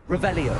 Revelio.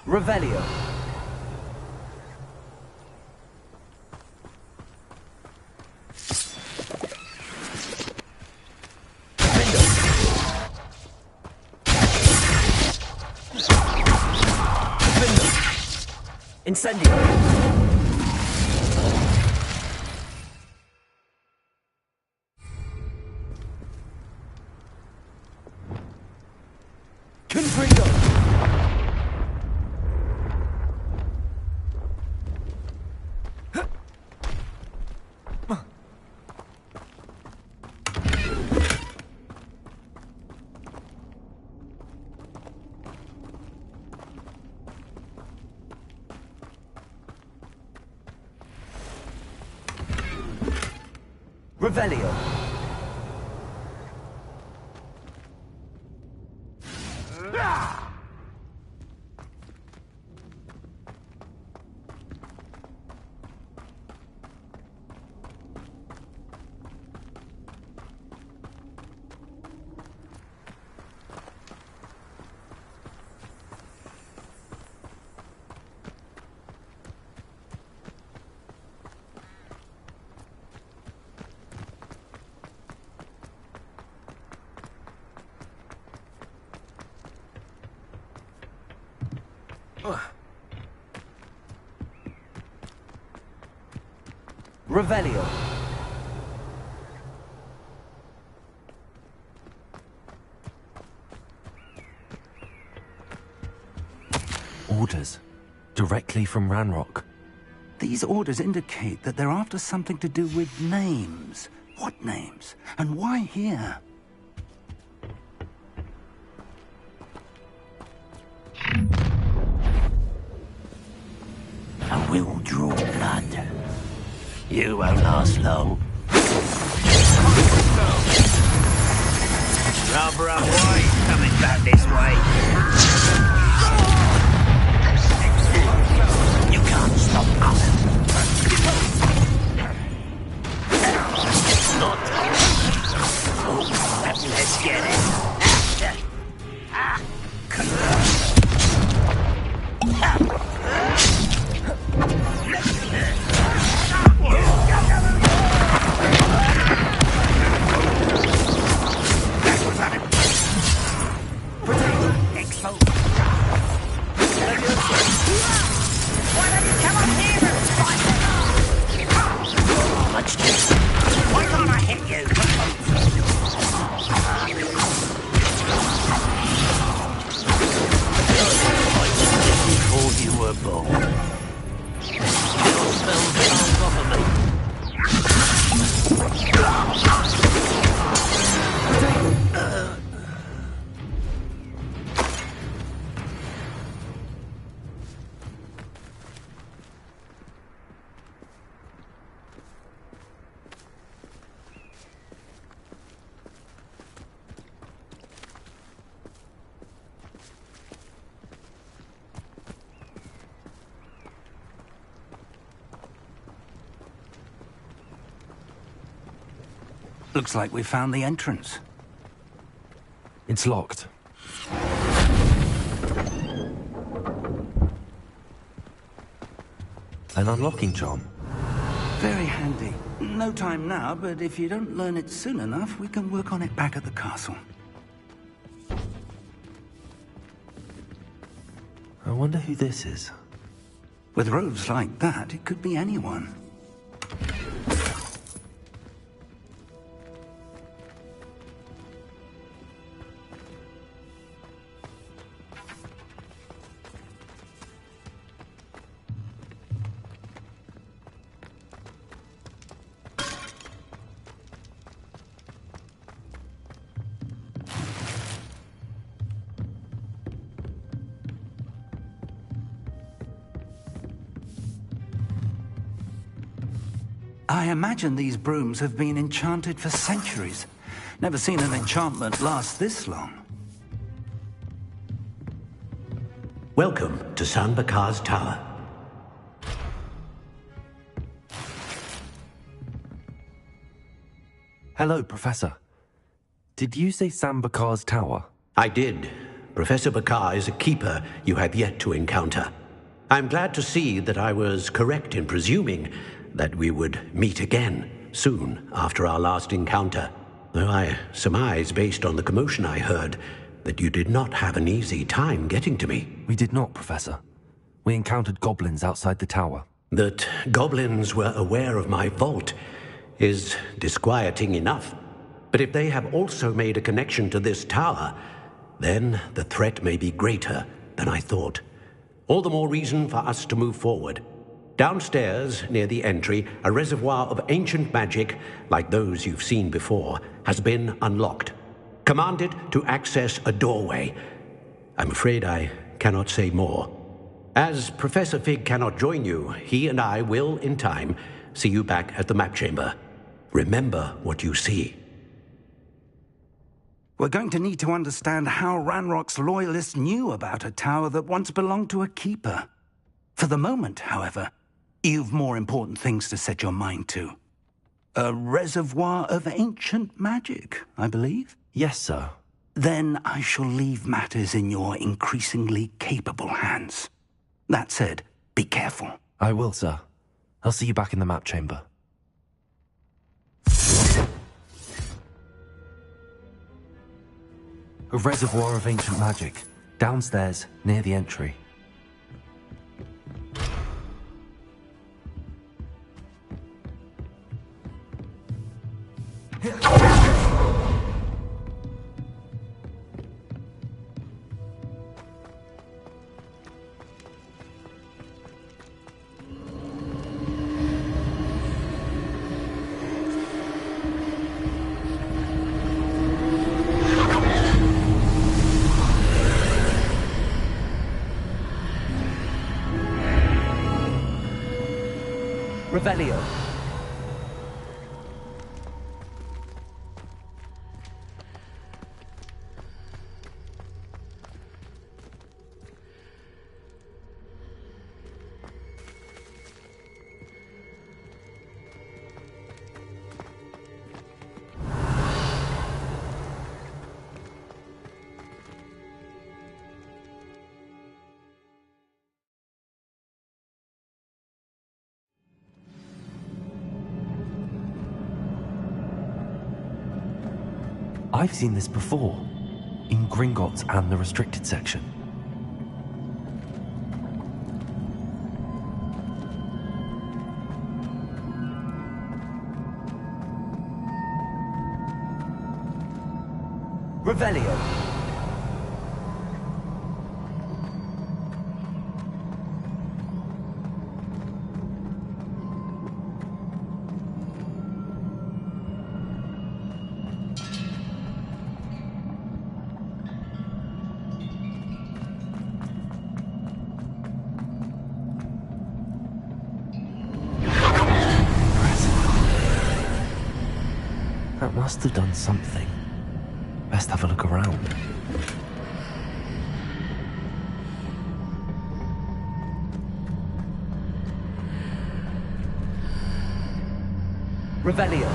Revelio. Incendio. Confringo. Revelio. Revelio. Orders. Directly from Ranrock. These orders indicate that they're after something to do with names. What names? And why here? I will draw blood. You won't last long. Rather a white coming back this way. You can't stop us. Let's get it. Why can't I hit you? Before you were born. Still smells the off of me. Looks like we found the entrance. It's locked. An unlocking charm. Very handy. No time now, but if you don't learn it soon enough, we can work on it back at the castle. I wonder who this is. With robes like that, it could be anyone. I imagine these brooms have been enchanted for centuries. Never seen an enchantment last this long. Welcome to Sanbakar's Tower. Hello, Professor. Did you say Sambakar's Tower? I did. Professor Bakar is a keeper you have yet to encounter. I'm glad to see that I was correct in presuming that we would meet again soon after our last encounter, though I surmise, based on the commotion I heard, that you did not have an easy time getting to me. We did not, Professor. We encountered goblins outside the tower. That goblins were aware of my vault is disquieting enough. But if they have also made a connection to this tower, then the threat may be greater than I thought. All the more reason for us to move forward. Downstairs, near the entry, a reservoir of ancient magic, like those you've seen before, has been unlocked. Commanded to access a doorway. I'm afraid I cannot say more. As Professor Fig cannot join you, he and I will, in time, see you back at the map chamber. Remember what you see. We're going to need to understand how Ranrock's loyalists knew about a tower that once belonged to a keeper. For the moment, however, you've more important things to set your mind to. A reservoir of ancient magic, I believe? Yes, sir. Then I shall leave matters in your increasingly capable hands. That said, be careful. I will, sir. I'll see you back in the map chamber. A reservoir of ancient magic. Downstairs, near the entry. Revelio. I've seen this before, in Gringotts and the restricted section. Revelio. That must have done something. Best have a look around. Revelio.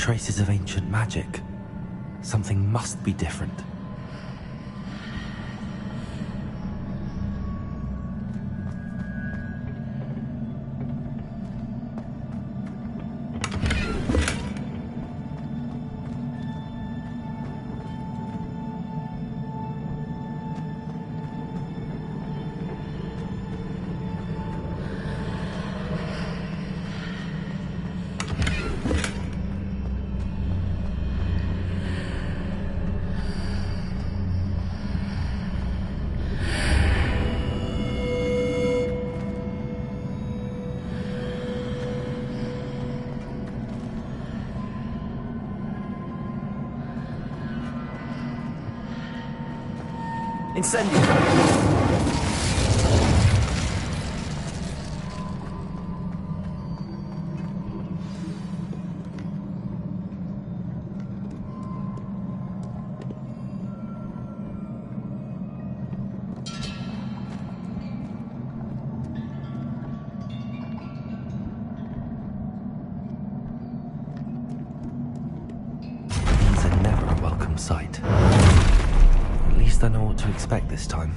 traces of ancient magic. Something must be different. Incendio! These are never a welcome sight. At least I know what to expect this time.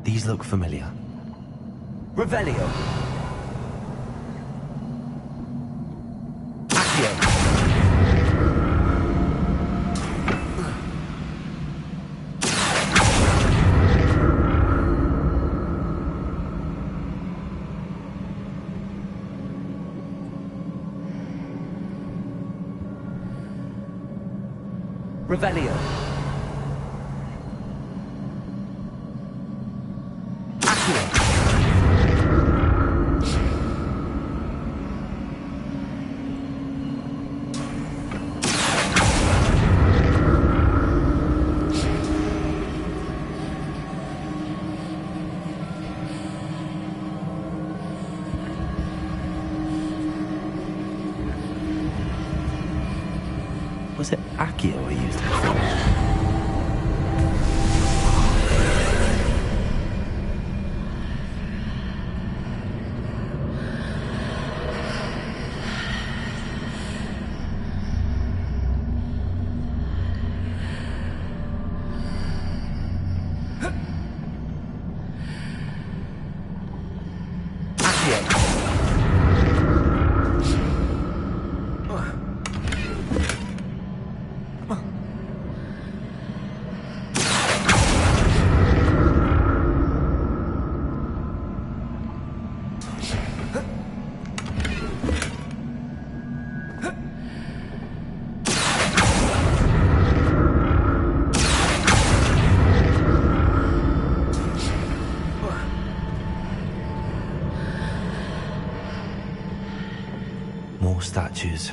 These look familiar. Revelio. Accio. Revelio. Was it Accio I used before? More statues.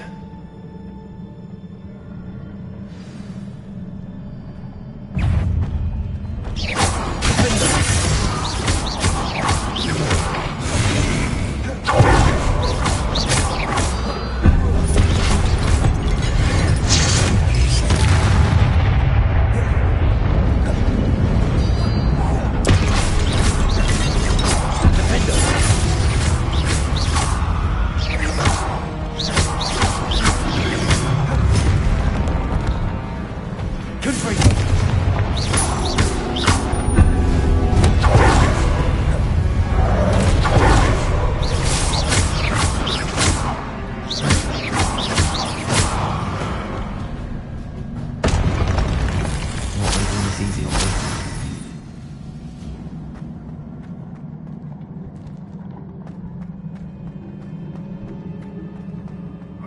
this easy on me.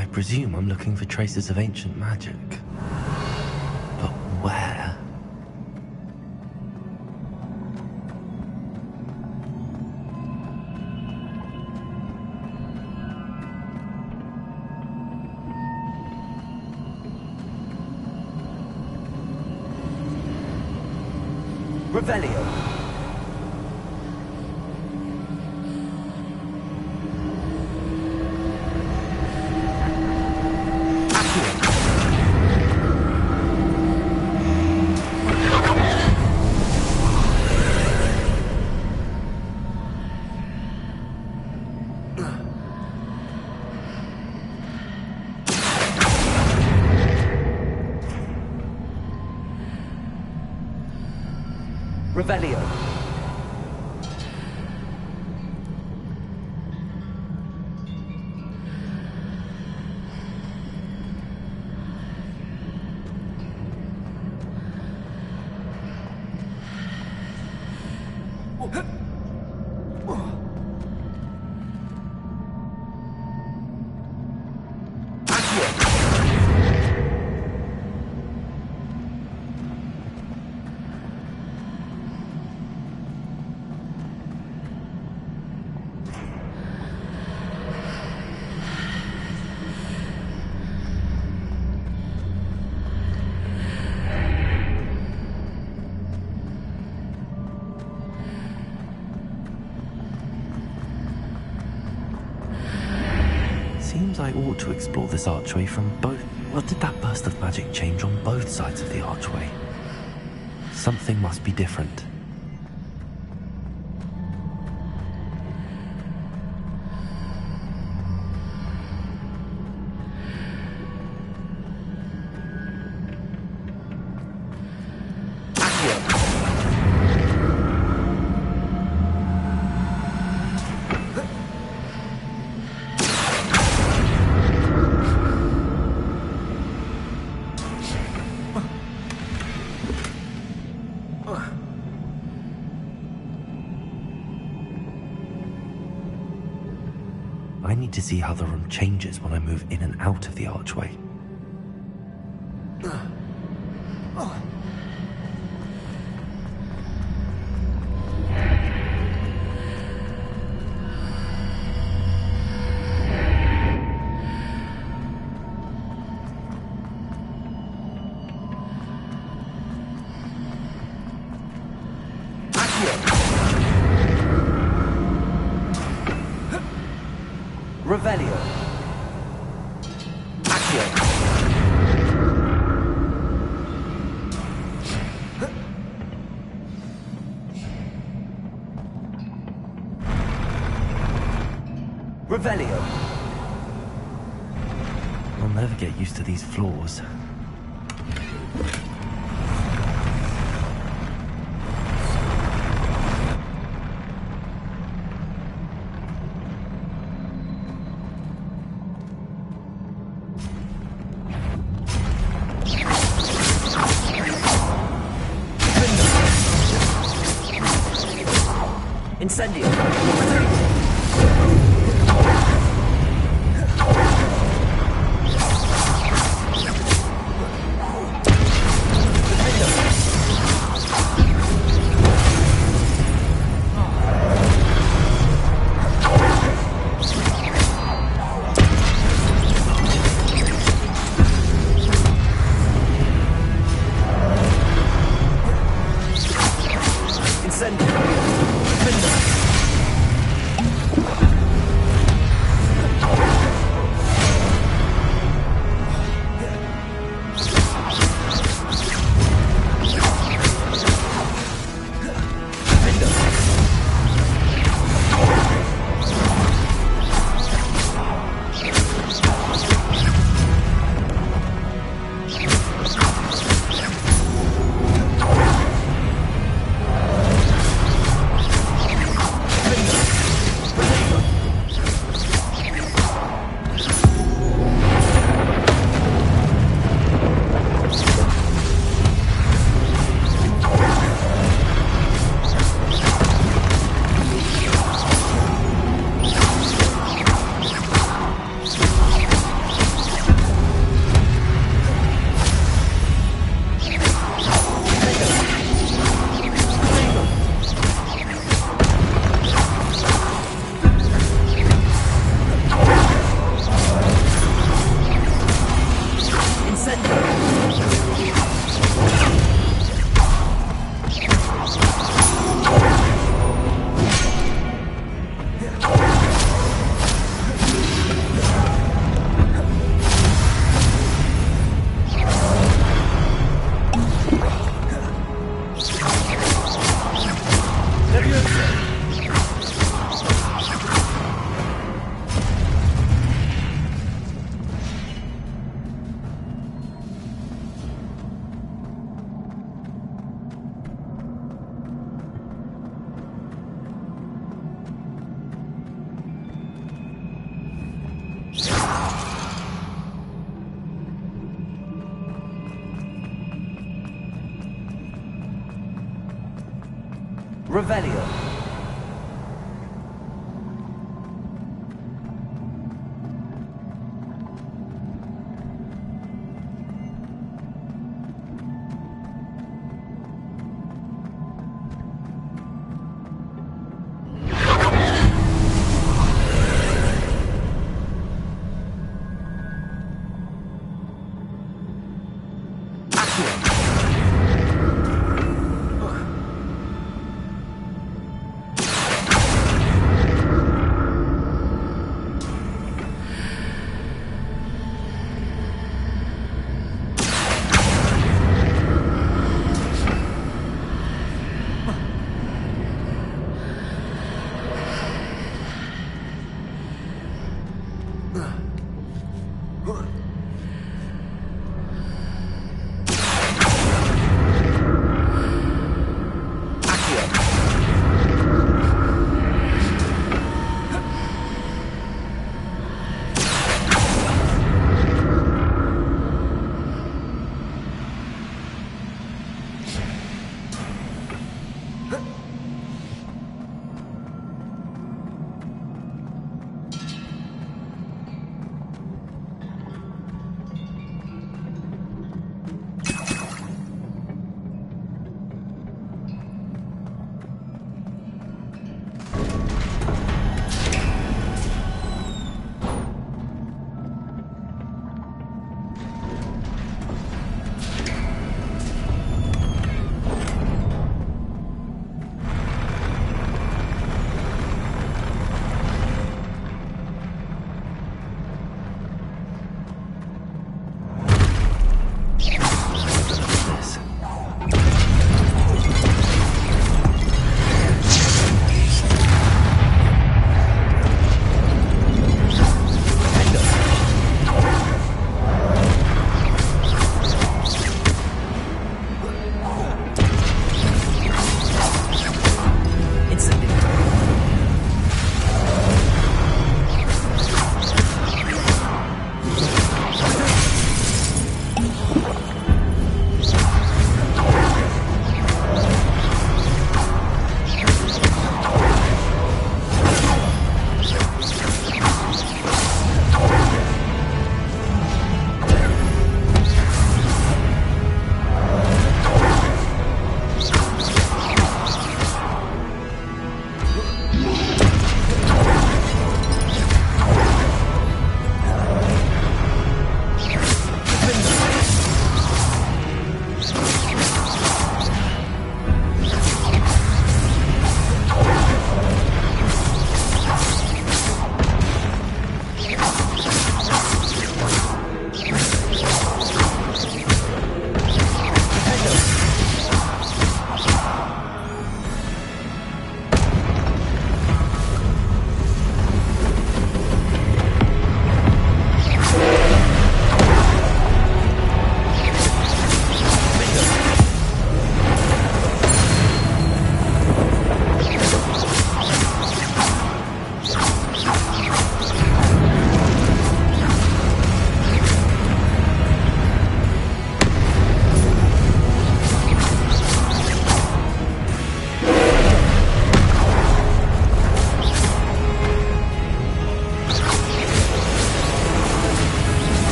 I presume I'm looking for traces of ancient magic. But where? Revelio. Revelio. Seems I ought to explore this archway from both... What did that burst of magic change on both sides of the archway? Something must be different. I need to see how the room changes when I move in and out of the archway. Revelio. Accio. Revelio. I'll never get used to these floors. Incendio. Incendio. Revelio.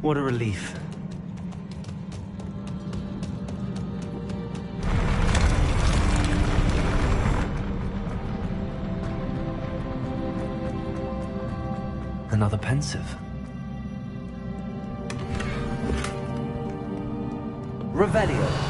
What a relief. Another pensive. Revelio.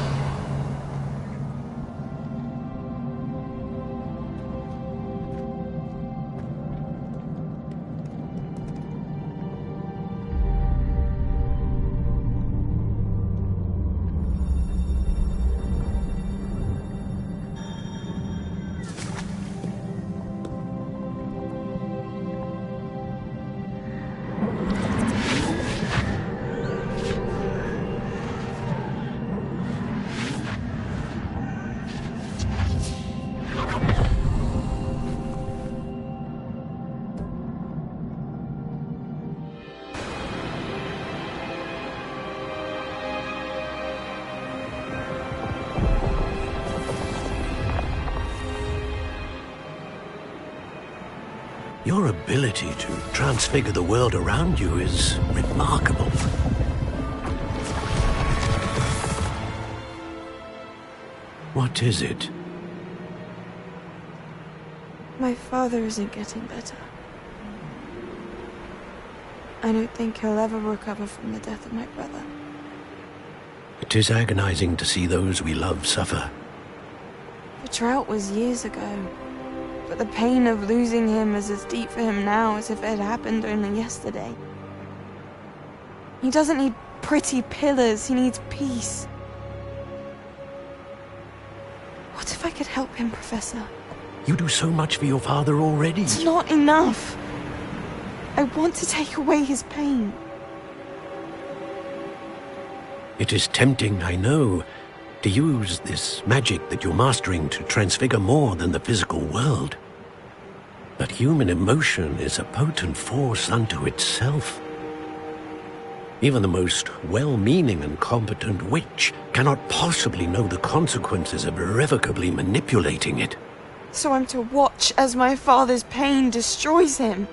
Your ability to transfigure the world around you is remarkable. What is it? My father isn't getting better. I don't think he'll ever recover from the death of my brother. It is agonizing to see those we love suffer. The drought was years ago, but the pain of losing him is as deep for him now as if it had happened only yesterday. He doesn't need pretty pillars, he needs peace. What if I could help him, Professor? You do so much for your father already. It's not enough. I want to take away his pain. It is tempting, I know, to use this magic that you're mastering to transfigure more than the physical world. But human emotion is a potent force unto itself. Even the most well-meaning and competent witch cannot possibly know the consequences of irrevocably manipulating it. So I'm to watch as my father's pain destroys him.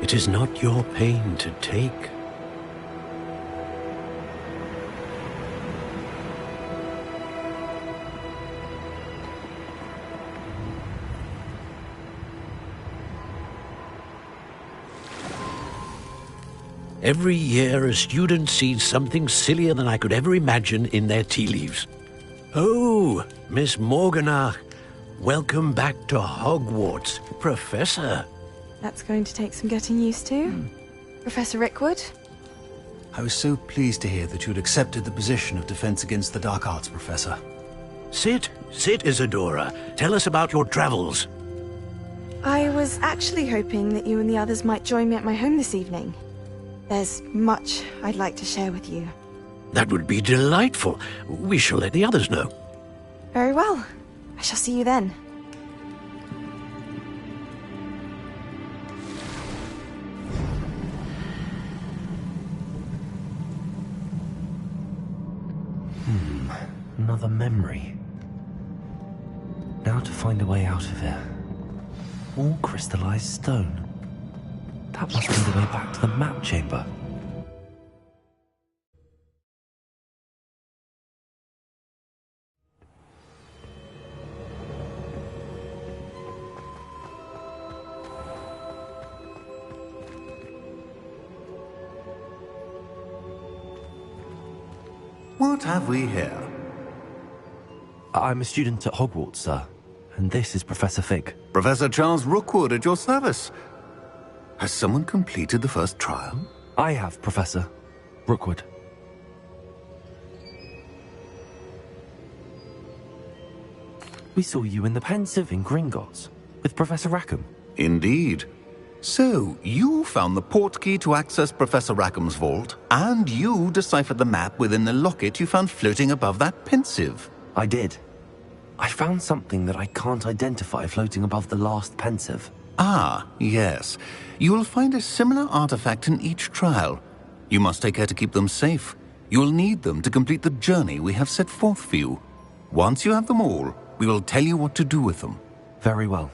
It is not your pain to take. Every year, a student sees something sillier than I could ever imagine in their tea leaves. Oh, Miss Morganach, welcome back to Hogwarts, Professor. That's going to take some getting used to. Professor Rickwood? I was so pleased to hear that you'd accepted the position of Defense Against the Dark Arts, Professor. Sit, Isadora. Tell us about your travels. I was actually hoping that you and the others might join me at my home this evening. There's much I'd like to share with you. That would be delightful. We shall let the others know. Very well. I shall see you then. Another memory. Now to find a way out of here. All crystallized stone. That must be the way back to the map chamber. What have we here? I'm a student at Hogwarts, sir. And this is Professor Fig. Professor Charles Rookwood at your service. Has someone completed the first trial? I have, Professor Rookwood. We saw you in the Pensive in Gringotts with Professor Rackham. Indeed. So, you found the portkey to access Professor Rackham's vault, and you deciphered the map within the locket you found floating above that Pensive. I did. I found something that I can't identify floating above the last Pensive. Ah, yes. You will find a similar artifact in each trial. You must take care to keep them safe. You will need them to complete the journey we have set forth for you. Once you have them all, we will tell you what to do with them. Very well.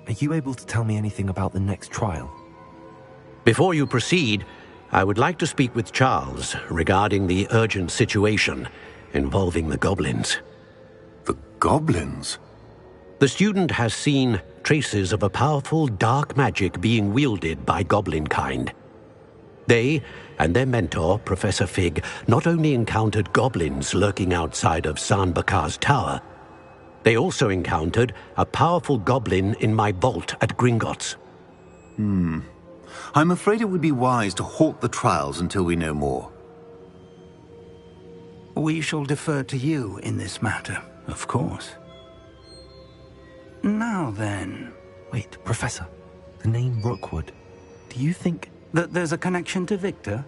Are you able to tell me anything about the next trial? Before you proceed, I would like to speak with Charles regarding the urgent situation involving the goblins. The goblins? The student has seen traces of a powerful dark magic being wielded by goblin kind. They and their mentor, Professor Fig, not only encountered goblins lurking outside of San Bakar's tower, they also encountered a powerful goblin in my vault at Gringotts. I'm afraid it would be wise to halt the trials until we know more. We shall defer to you in this matter, of course. Now then... Wait, Professor. The name Rookwood. Do you think... that there's a connection to Victor?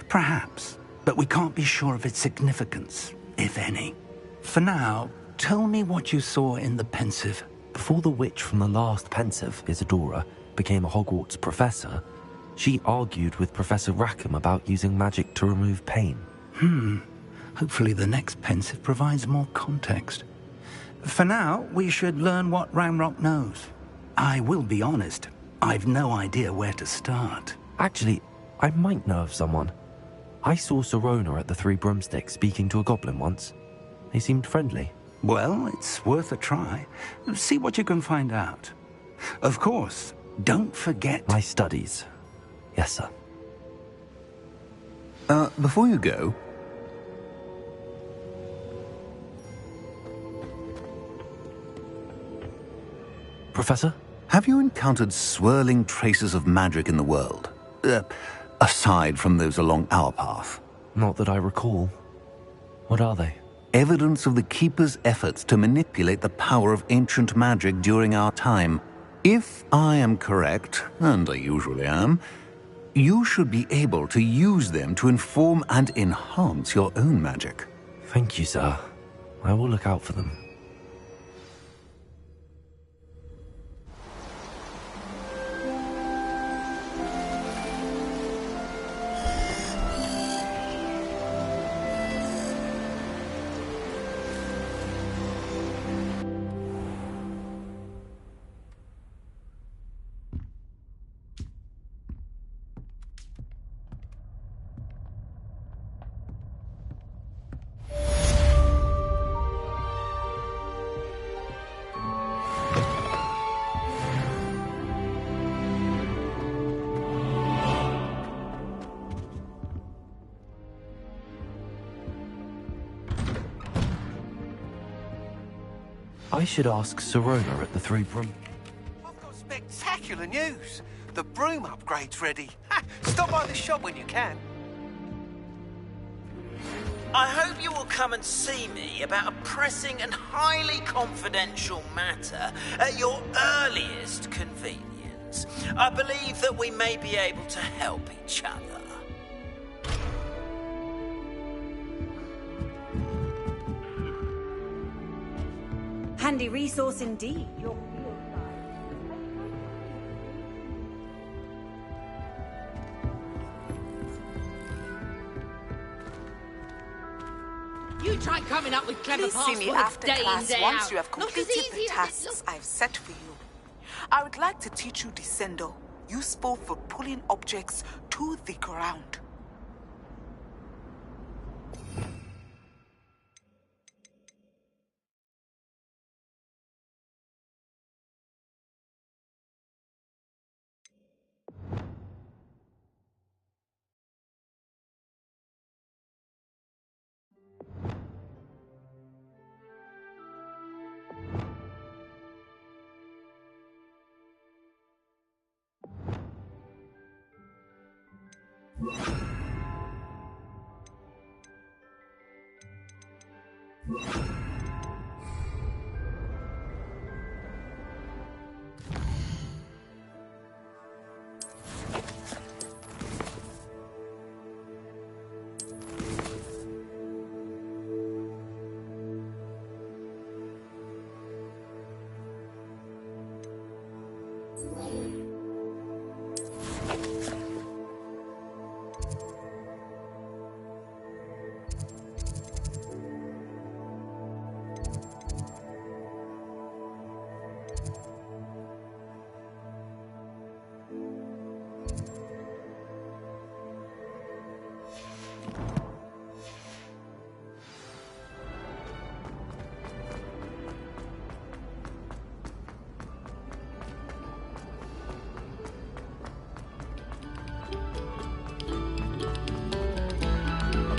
Perhaps, but we can't be sure of its significance, if any. For now, tell me what you saw in the Pensive. Before the witch from the last Pensive, Isadora, became a Hogwarts professor, she argued with Professor Rackham about using magic to remove pain. Hopefully the next Pensive provides more context. For now, we should learn what Ranrock knows. I will be honest, I've no idea where to start. Actually, I might know of someone. I saw Serona at the Three Broomsticks speaking to a goblin once. They seemed friendly. Well, it's worth a try. See what you can find out. Of course, don't forget... My studies. Yes, sir. Before you go... Professor? Have you encountered swirling traces of magic in the world? Aside from those along our path? Not that I recall. What are they? evidence of the Keeper's efforts to manipulate the power of ancient magic during our time. If I am correct, and I usually am, you should be able to use them to inform and enhance your own magic. Thank you, sir. I will look out for them. I should ask Sirona at the Three Broom. I've got spectacular news. The broom upgrade's ready. Ha! Stop by the shop when you can. I hope you will come and see me about a pressing and highly confidential matter at your earliest convenience. I believe that we may be able to help each other. Handy resource indeed. You try coming up with clever Please see me passwords after day in, class day once out. you have Not as completed easy the as it tasks looks. I've set for you. I would like to teach you Descendo, useful for pulling objects to the ground.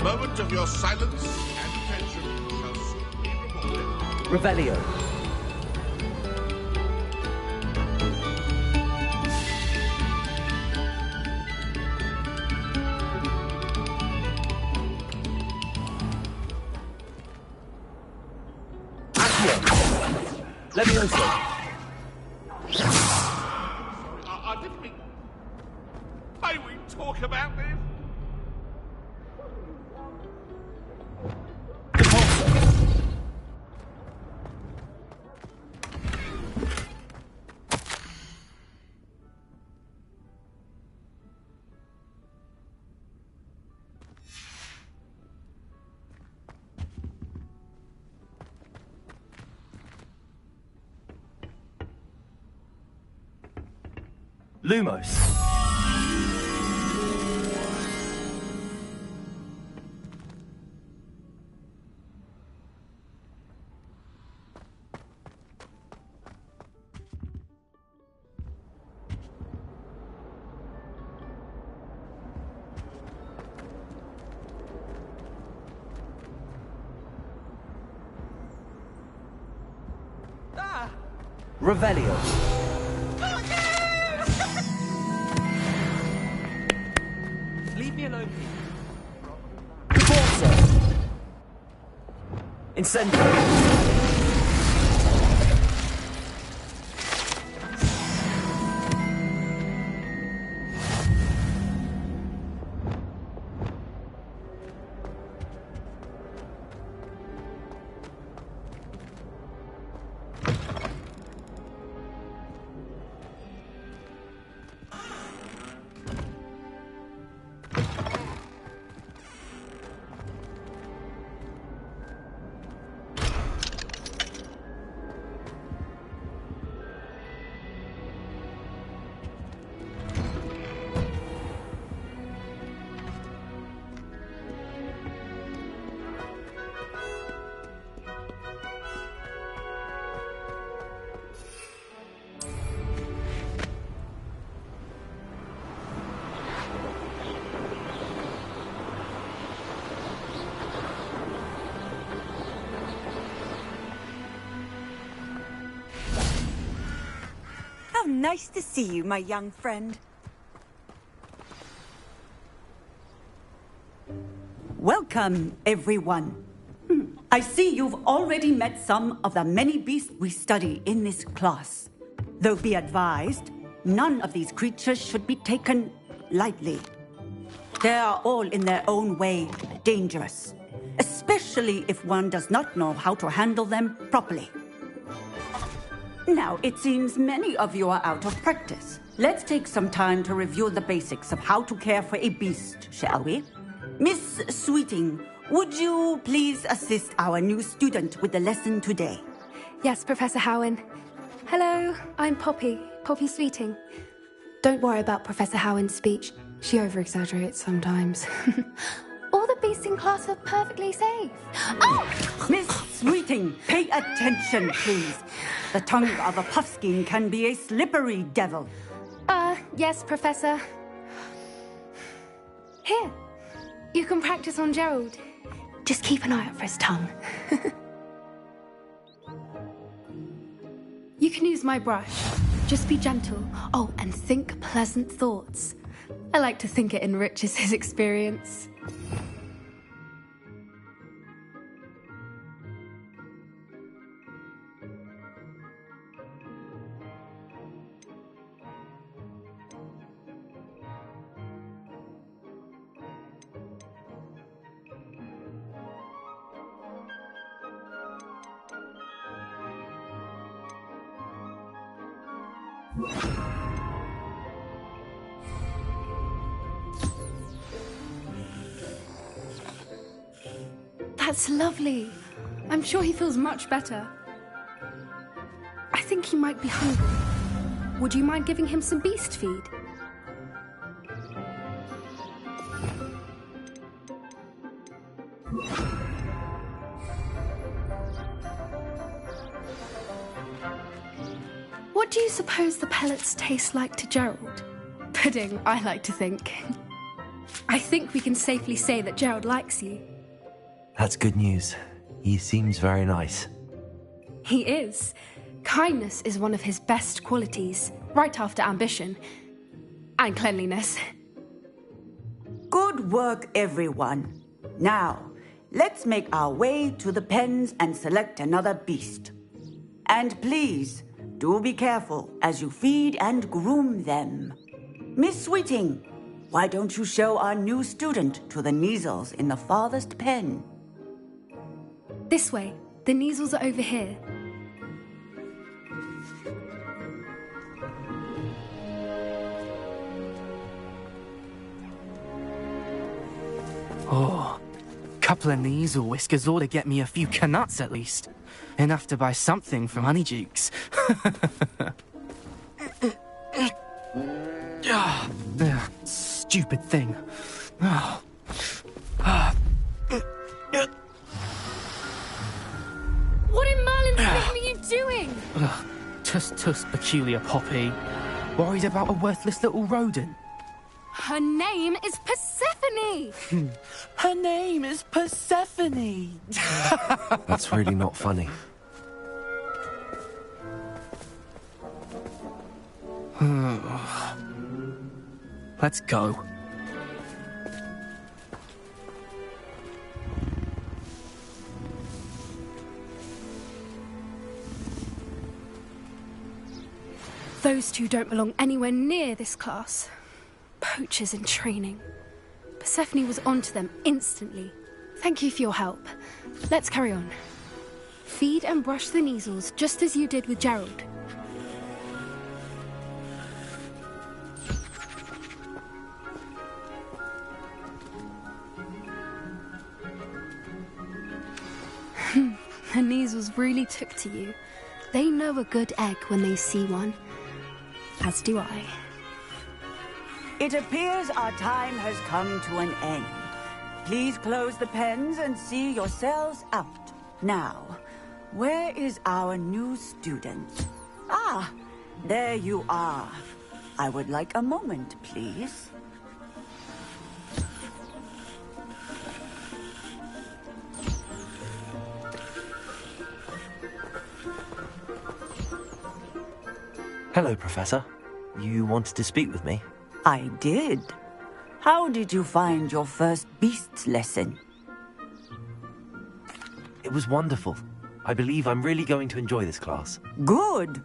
Moment of your silence and attention shall soon be rewarded. Revelio. Accio. Levioso. I didn't mean... May we talk about this? Lumos. Revelio. Leave me alone, please. Corso. Incendio! How nice to see you, my young friend. Welcome, everyone. I see you've already met some of the many beasts we study in this class. Though be advised, none of these creatures should be taken lightly. They are all in their own way dangerous, especially if one does not know how to handle them properly. Now, it seems many of you are out of practice. Let's take some time to review the basics of how to care for a beast, shall we? Miss Sweeting, would you please assist our new student with the lesson today? Yes, Professor Howen. Hello, I'm Poppy Sweeting. Don't worry about Professor Howen's speech. She over-exaggerates sometimes. All the beasts in class are perfectly safe. Oh! Miss Sweeting, pay attention, please. The tongue of a puffskein can be a slippery devil. Yes, Professor. Here, you can practice on Gerald. Just keep an eye out for his tongue. You can use my brush. Just be gentle. Oh, and think pleasant thoughts. I like to think it enriches his experience. That's lovely. I'm sure he feels much better. I think he might be hungry. Would you mind giving him some beast feed? What do you suppose the pellets taste like to Gerald? Pudding, I like to think. I think we can safely say that Gerald likes you. That's good news. He seems very nice. He is. Kindness is one of his best qualities, right after ambition. And cleanliness. Good work, everyone. Now, let's make our way to the pens and select another beast. And please, do be careful as you feed and groom them. Miss Sweeting, why don't you show our new student to the Neasels in the farthest pen? This way. The Neasels are over here. Oh, couple of Neasel whiskers ought to get me a few canuts at least. Enough to buy something from Honeydukes. Stupid thing. What in Merlin's name are you doing? Tuss, peculiar Poppy. Worried about a worthless little rodent. Her name is Persephone! Her name is Persephone! That's really not funny. Let's go. Those two don't belong anywhere near this class. Poachers in training. Persephone was onto them instantly. Thank you for your help. Let's carry on. Feed and brush the measles just as you did with Gerald. The measles really took to you. They know a good egg when they see one. As do I. It appears our time has come to an end. Please close the pens and see yourselves out. Now, where is our new student? Ah, there you are. I would like a moment, please. Hello, Professor. You wanted to speak with me? I did. How did you find your first beasts lesson? It was wonderful. I believe I'm really going to enjoy this class. Good.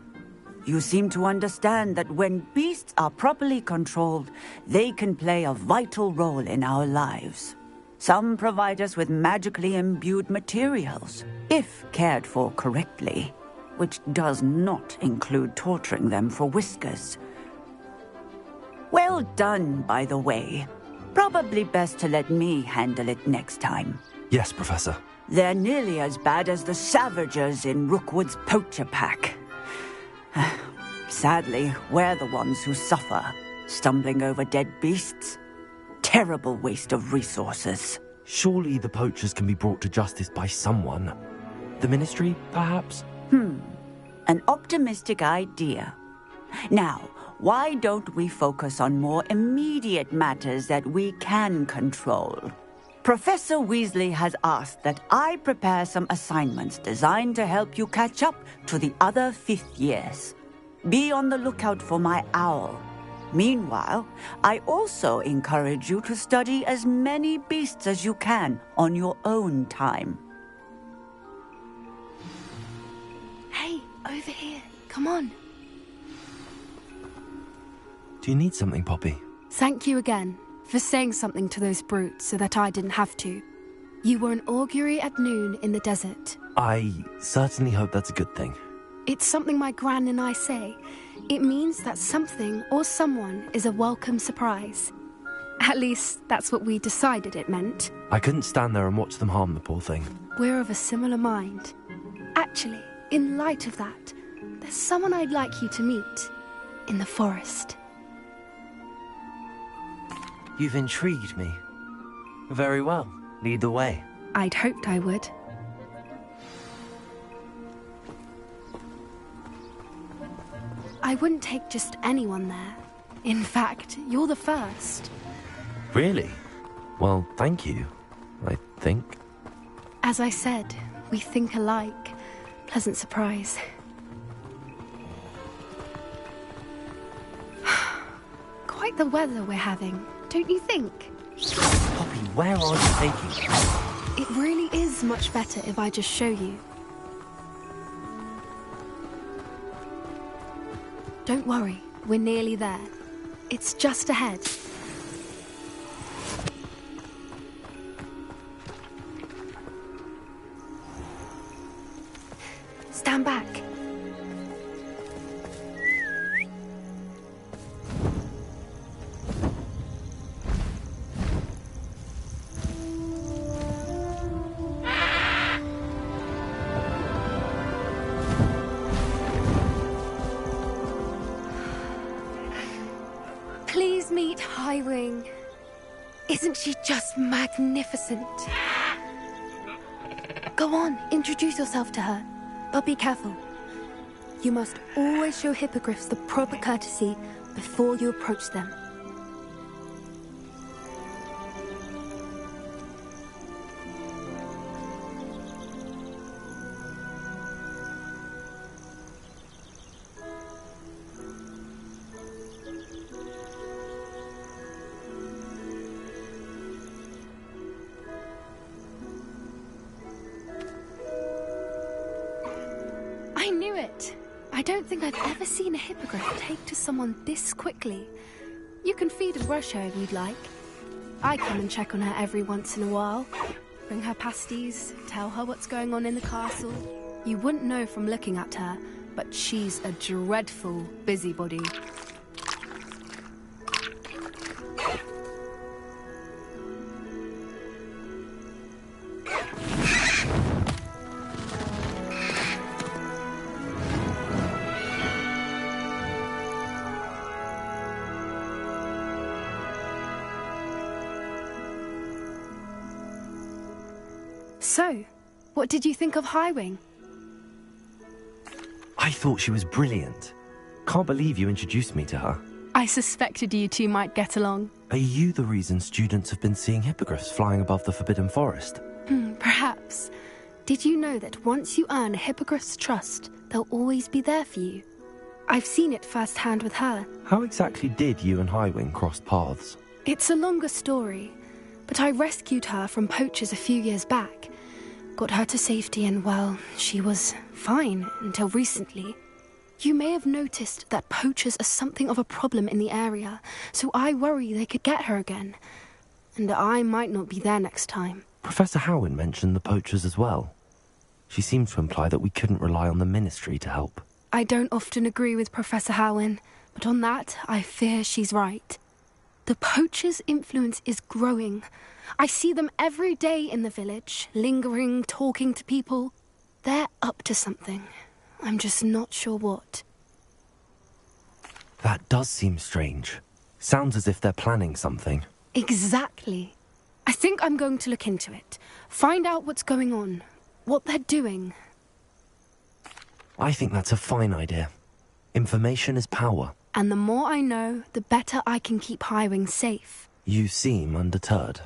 You seem to understand that when beasts are properly controlled, they can play a vital role in our lives. Some provide us with magically imbued materials, if cared for correctly, which does not include torturing them for whiskers. Well done, by the way. Probably best to let me handle it next time. Yes, Professor. They're nearly as bad as the Savagers in Rookwood's poacher pack. Sadly, we're the ones who suffer, stumbling over dead beasts. Terrible waste of resources. Surely the poachers can be brought to justice by someone. The Ministry, perhaps? An optimistic idea. Now, why don't we focus on more immediate matters that we can control? Professor Weasley has asked that I prepare some assignments designed to help you catch up to the other fifth years. Be on the lookout for my owl. Meanwhile, I also encourage you to study as many beasts as you can on your own time. Hey, over here. Come on. Do you need something, Poppy? Thank you again for saying something to those brutes so that I didn't have to. You were an augury at noon in the desert. I certainly hope that's a good thing. It's something my gran and I say. It means that something or someone is a welcome surprise. At least, that's what we decided it meant. I couldn't stand there and watch them harm the poor thing. We're of a similar mind. Actually, in light of that, there's someone I'd like you to meet. In the forest. You've intrigued me. Very well. Lead the way. I'd hoped I would. I wouldn't take just anyone there. In fact, you're the first. Really? Well, thank you, I think. As I said, we think alike. Pleasant surprise. Quite the weather we're having, don't you think? Poppy, where are you taking me? It really is much better if I just show you. Don't worry, we're nearly there. It's just ahead. Stand back. Please meet Highwing. Isn't she just magnificent? Go on, introduce yourself to her. But be careful. You must always show hippogriffs the proper courtesy before you approach them. I knew it. I don't think I've ever seen a hippogriff take to someone this quickly. You can feed and brush her if you'd like. I come and check on her every once in a while. Bring her pasties, tell her what's going on in the castle. You wouldn't know from looking at her, but she's a dreadful busybody. So, what did you think of Highwing? I thought she was brilliant. Can't believe you introduced me to her. I suspected you two might get along. Are you the reason students have been seeing hippogriffs flying above the Forbidden Forest? Perhaps. Did you know that once you earn a hippogriff's trust, they'll always be there for you? I've seen it firsthand with her. How exactly did you and Highwing cross paths? It's a longer story, but I rescued her from poachers a few years back. Got her to safety and, well, she was fine until recently. You may have noticed that poachers are something of a problem in the area, so I worry they could get her again. And I might not be there next time. Professor Howin mentioned the poachers as well. She seemed to imply that we couldn't rely on the Ministry to help. I don't often agree with Professor Howin, but on that, I fear she's right. The poachers' influence is growing. I see them every day in the village, lingering, talking to people. They're up to something. I'm just not sure what. That does seem strange. Sounds as if they're planning something. Exactly. I think I'm going to look into it. Find out what's going on. What they're doing. I think that's a fine idea. Information is power. And the more I know, the better I can keep Highwing safe. You seem undeterred.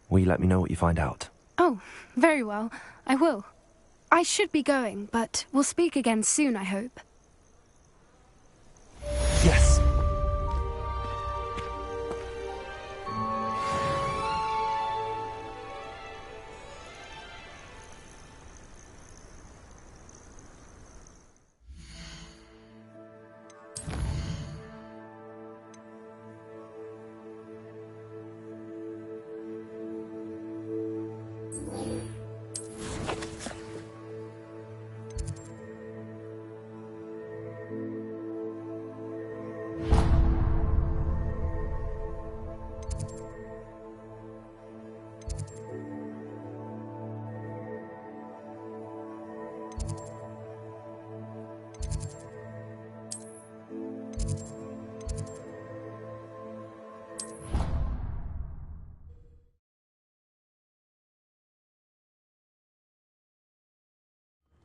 Will you let me know what you find out? Oh, very well. I will. I should be going, but we'll speak again soon, I hope. Yes.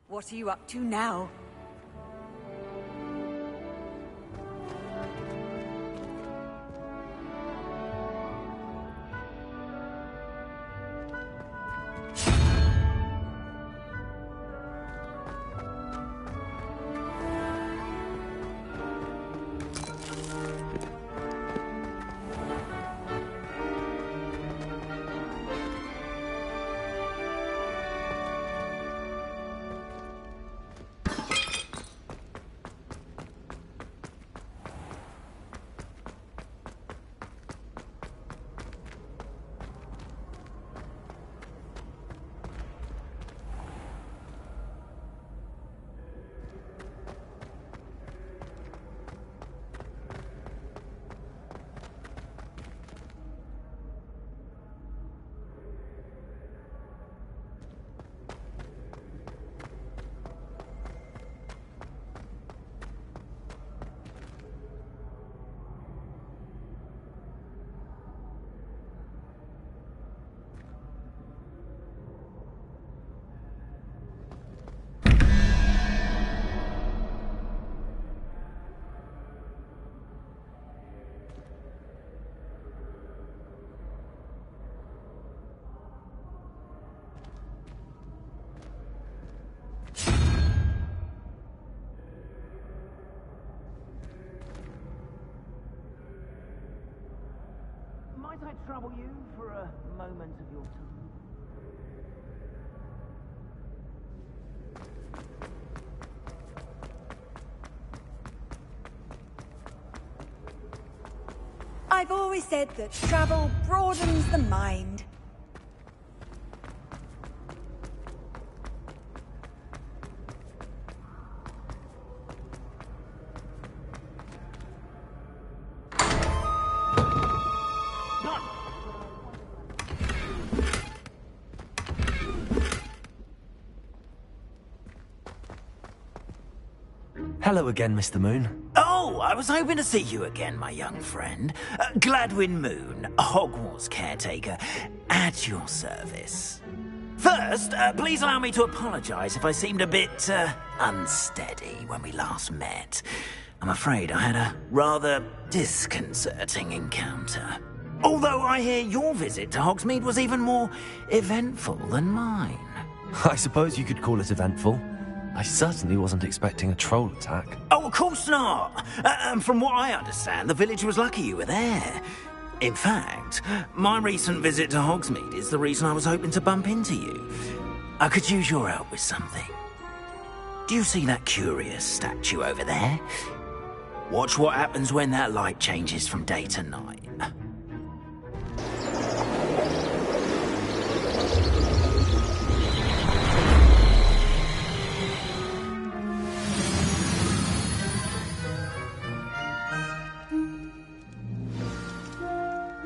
What are you up to now? Might I trouble you for a moment of your time? I've always said that travel broadens the mind. Hello again, Mr. Moon. Oh, I was hoping to see you again, my young friend. Gladwin Moon, Hogwarts caretaker, at your service. First, please allow me to apologise if I seemed a bit unsteady when we last met. I'm afraid I had a rather disconcerting encounter. Although I hear your visit to Hogsmeade was even more eventful than mine. I suppose you could call it eventful. I certainly wasn't expecting a troll attack. Oh, of course not. And from what I understand, the village was lucky you were there. In fact, my recent visit to Hogsmeade is the reason I was hoping to bump into you. I could use your help with something. Do you see that curious statue over there? Watch what happens when that light changes from day to night.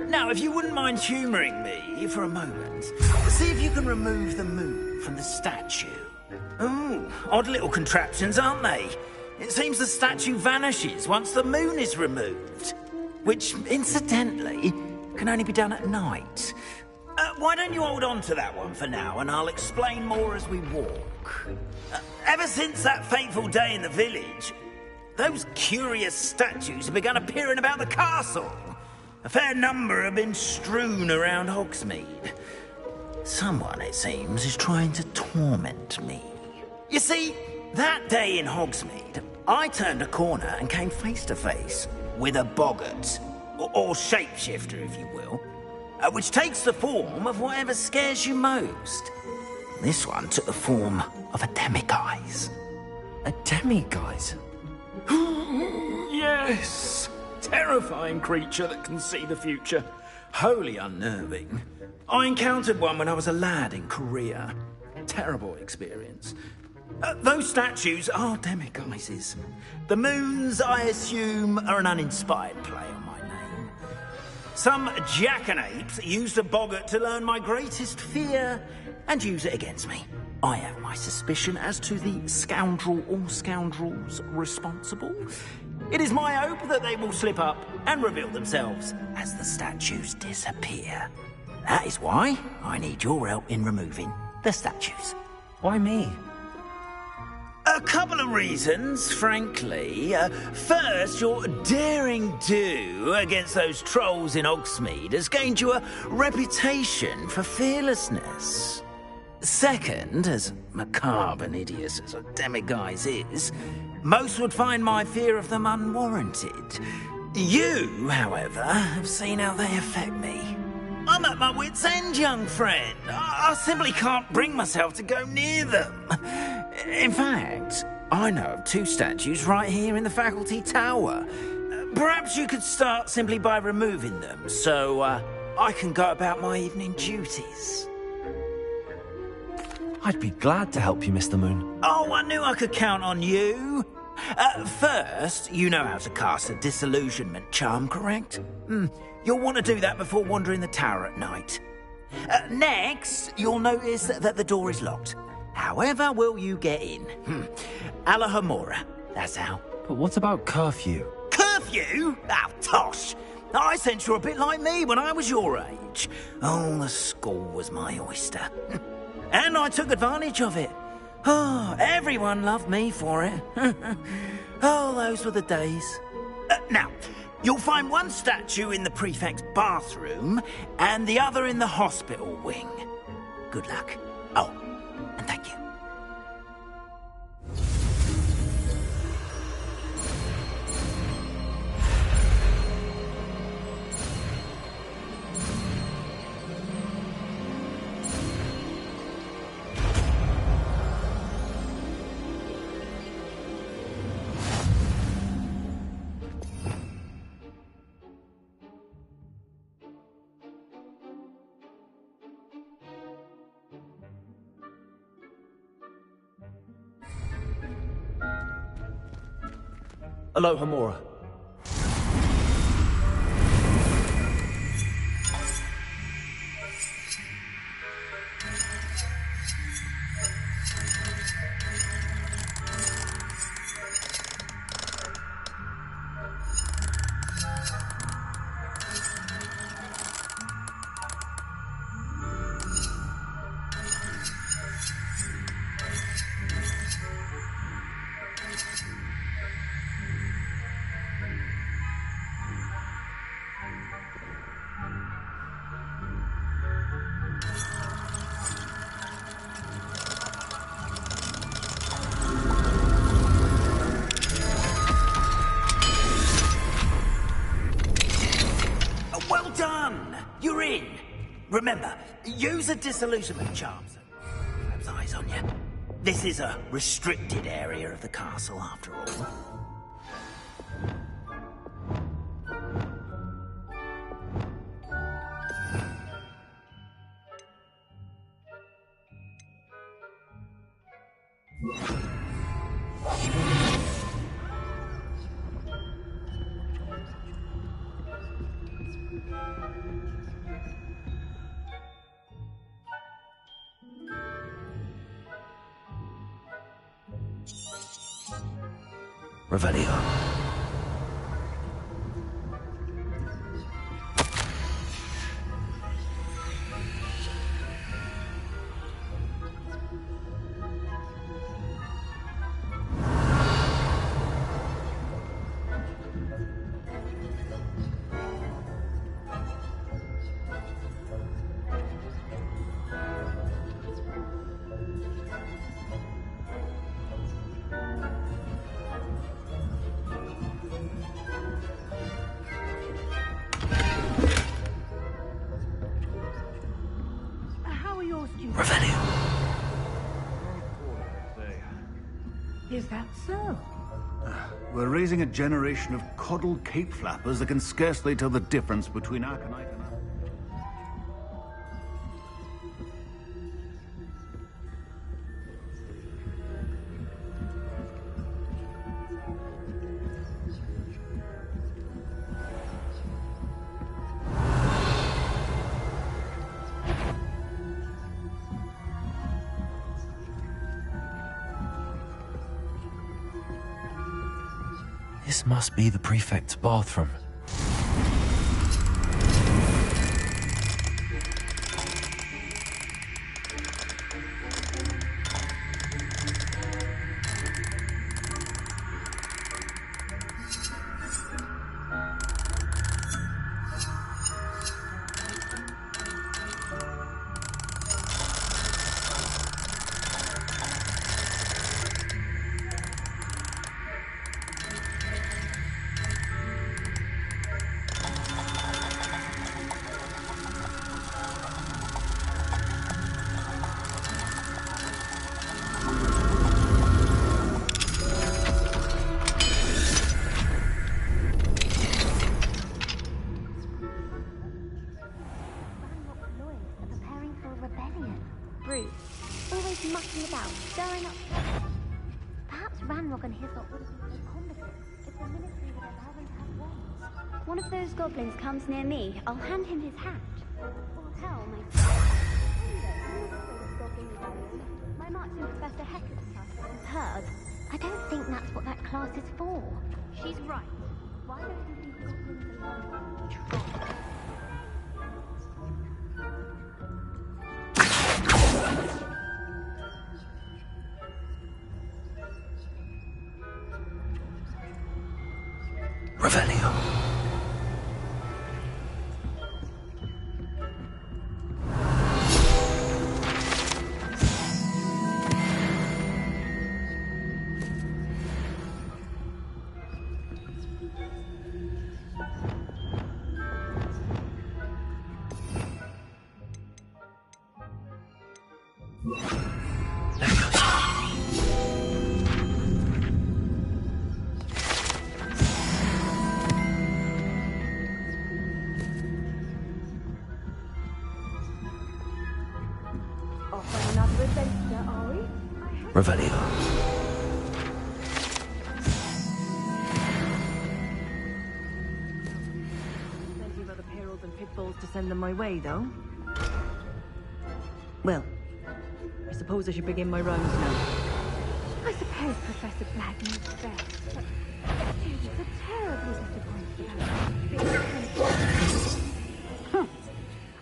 Now, if you wouldn't mind humouring me for a moment, see if you can remove the moon from the statue. Ooh, odd little contraptions, aren't they? It seems the statue vanishes once the moon is removed. Which, incidentally, can only be done at night. Why don't you hold on to that one for now, and I'll explain more as we walk. Ever since that fateful day in the village, those curious statues have begun appearing about the castle. A fair number have been strewn around Hogsmeade. Someone, it seems, is trying to torment me. You see, that day in Hogsmeade, I turned a corner and came face to face with a boggart, or shapeshifter, if you will, which takes the form of whatever scares you most. This one took the form of a demiguise. A demiguise? Yes! Terrifying creature that can see the future. Wholly unnerving. I encountered one when I was a lad in Korea. Terrible experience. Those statues are demiguises. The moons, I assume, are an uninspired play on my name. Some jackanapes used a boggart to learn my greatest fear and use it against me. I have my suspicion as to the scoundrel or scoundrels responsible. It is my hope that they will slip up and reveal themselves as the statues disappear. That is why I need your help in removing the statues. Why me? A couple of reasons, frankly. First, your daring do against those trolls in Hogsmeade has gained you a reputation for fearlessness. Second, as macabre and hideous as a demiguise is, most would find my fear of them unwarranted. You, however, have seen how they affect me. I'm at my wit's end, young friend. I simply can't bring myself to go near them. In fact, I know of two statues right here in the faculty tower. Perhaps you could start simply by removing them, so I can go about my evening duties. I'd be glad to help you, Mr. Moon. Oh, I knew I could count on you. First, you know how to cast a disillusionment charm, correct? You'll want to do that before wandering the tower at night. Next, you'll notice that the door is locked. However will you get in? Alahomora, that's how. But what about curfew? Curfew? Oh, tosh. I sense you're a bit like me when I was your age. Oh, the school was my oyster. And I took advantage of it. Oh, everyone loved me for it. Oh, those were the days. Now, you'll find one statue in the prefect's bathroom and the other in the hospital wing. Good luck. Oh, and thank you. Alohomora. Well done! You're in. Remember, use a disillusionment charm so grabs eyes on you. This is a restricted area of the castle, after all. Revelio. How are your students? Revelio. Is that so? We're raising a generation of coddled cape flappers that can scarcely tell the difference between Arcanite and... This must be the prefect's bathroom. Always mucking about, stirring up. Perhaps Ranrock and his lot would have been so combative if the ministry would allow them to have wands. One of those goblins comes near me, I'll hand him his hat. Or tell my marching Professor Hector's class is superb. I don't think that's what that class is for. She's right. Why don't you leave goblins alone? Try. Revelio. Revelio. balls to send them my way, though. Well, I suppose I should begin my rounds now. I suppose Professor Black knows best, but students are terribly disappointed.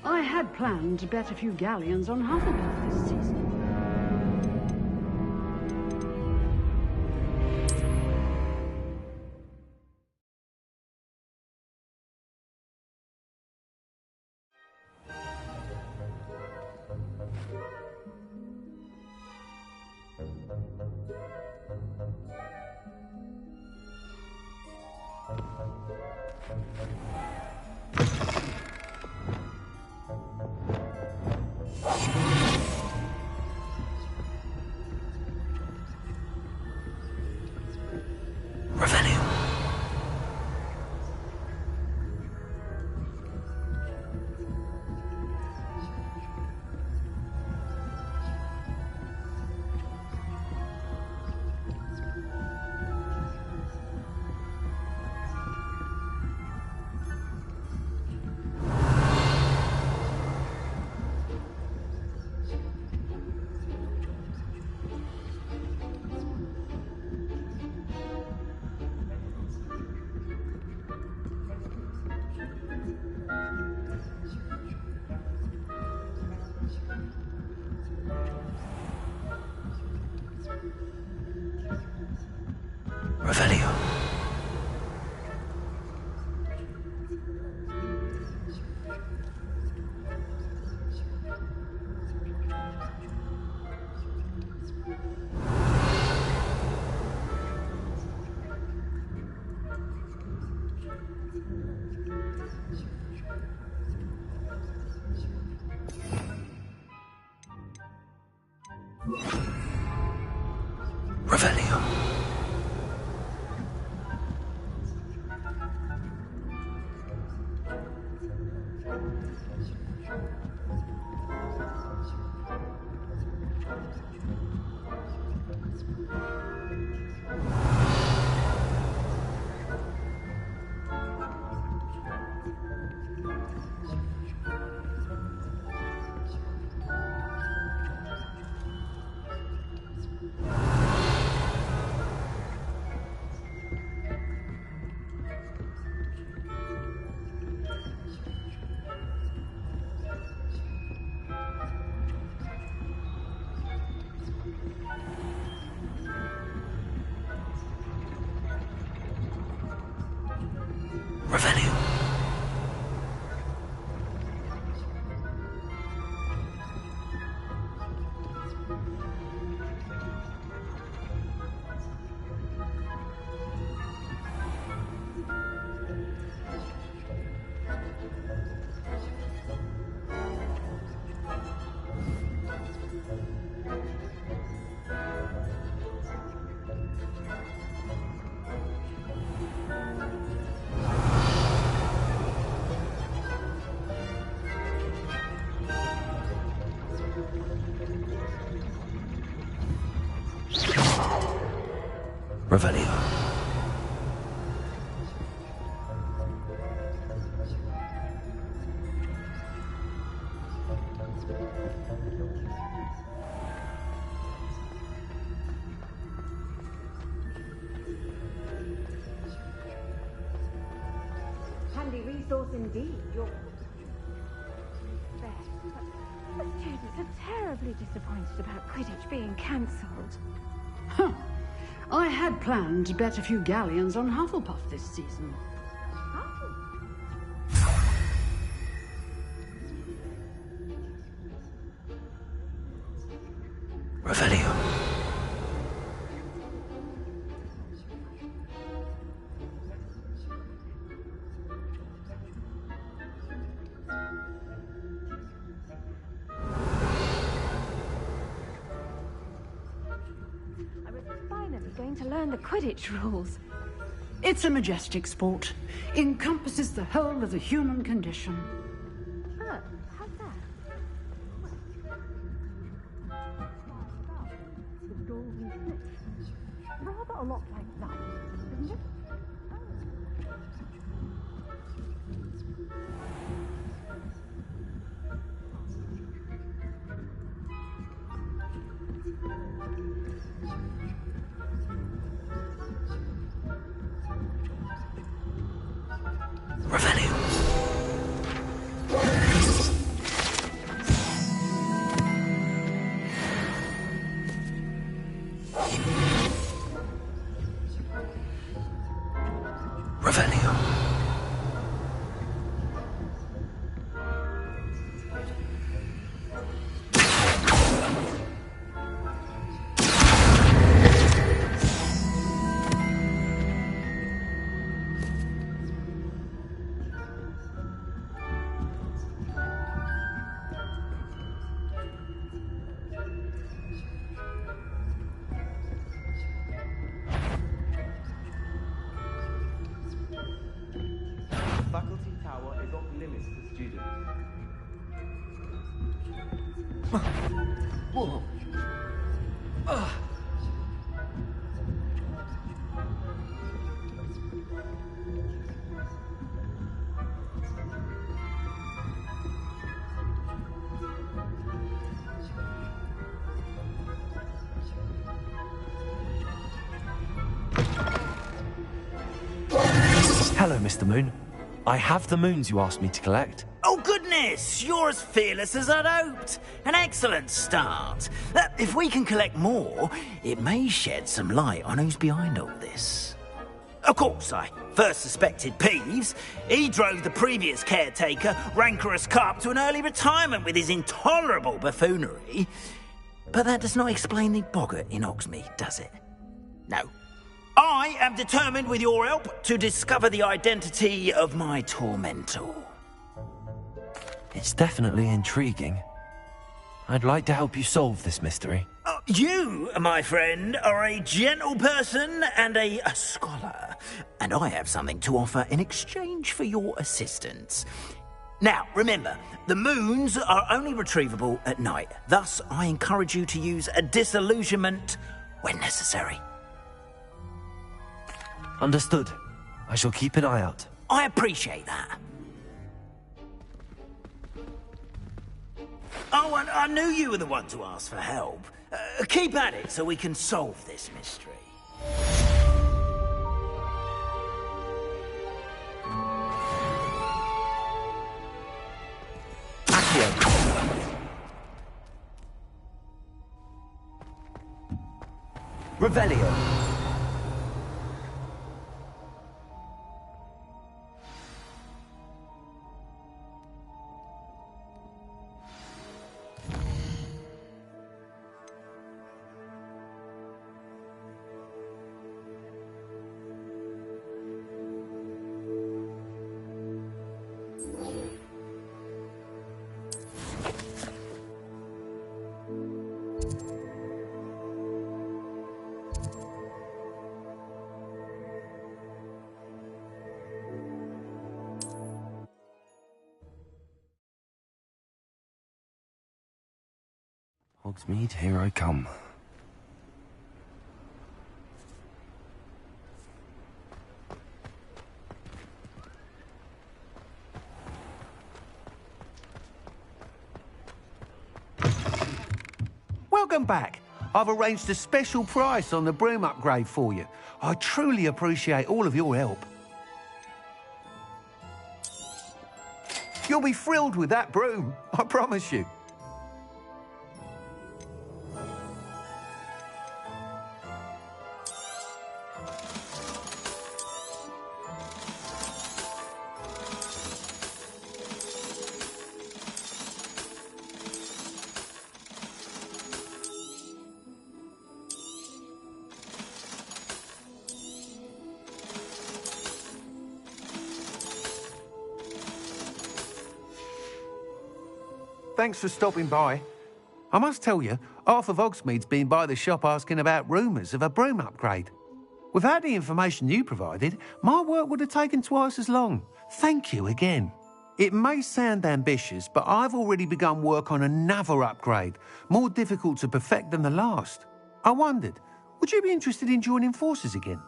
I had planned to bet a few galleons on Hufflepuff this season. Revelio. Revelio. Revelio. Revelio. Handy resource indeed, your... Beth, but the students are terribly disappointed about Quidditch being cancelled. Huh. I had planned to bet a few galleons on Hufflepuff this season. Revelio. I was finally going to learn the Quidditch rules. It's a majestic sport. Encompasses the whole of the human condition. Oh, how's that? The golden snitch. Rather a lot like that, isn't it? Whoa. Hello, Mr. Moon. I have the moons you asked me to collect. Oh, goodness! You're as fearless as I'd hoped. An excellent start. If we can collect more, it may shed some light on who's behind all this. Of course, I first suspected Peeves. He drove the previous caretaker, Rancorous Carp, to an early retirement with his intolerable buffoonery. But that does not explain the boggart in Hogsmeade, does it? No. I am determined, with your help, to discover the identity of my tormentor. It's definitely intriguing. I'd like to help you solve this mystery. You, my friend, are a gentle person and a scholar, and I have something to offer in exchange for your assistance. Now, remember, the moons are only retrievable at night. Thus, I encourage you to use a disillusionment when necessary. Understood. I shall keep an eye out. I appreciate that. Oh, and I knew you were the one to ask for help. Keep at it so we can solve this mystery. Revelio. Hogsmeade, here I come. Welcome back. I've arranged a special price on the broom upgrade for you. I truly appreciate all of your help. You'll be thrilled with that broom, I promise you. Thanks for stopping by. I must tell you, half of Hogsmeade's been by the shop asking about rumours of a broom upgrade. Without the information you provided, my work would have taken twice as long. Thank you again. It may sound ambitious, but I've already begun work on another upgrade, more difficult to perfect than the last. I wondered, would you be interested in joining forces again?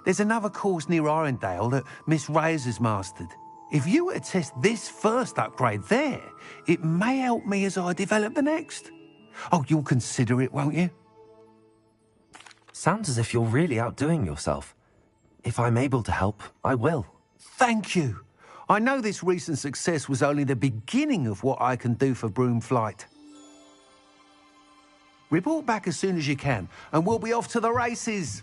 There's another course near Irondale that Miss Reyes has mastered. If you were to test this first upgrade there, it may help me as I develop the next. Oh, you'll consider it, won't you? Sounds as if you're really outdoing yourself. If I'm able to help, I will. Thank you. I know this recent success was only the beginning of what I can do for broom flight. Report back as soon as you can, and we'll be off to the races.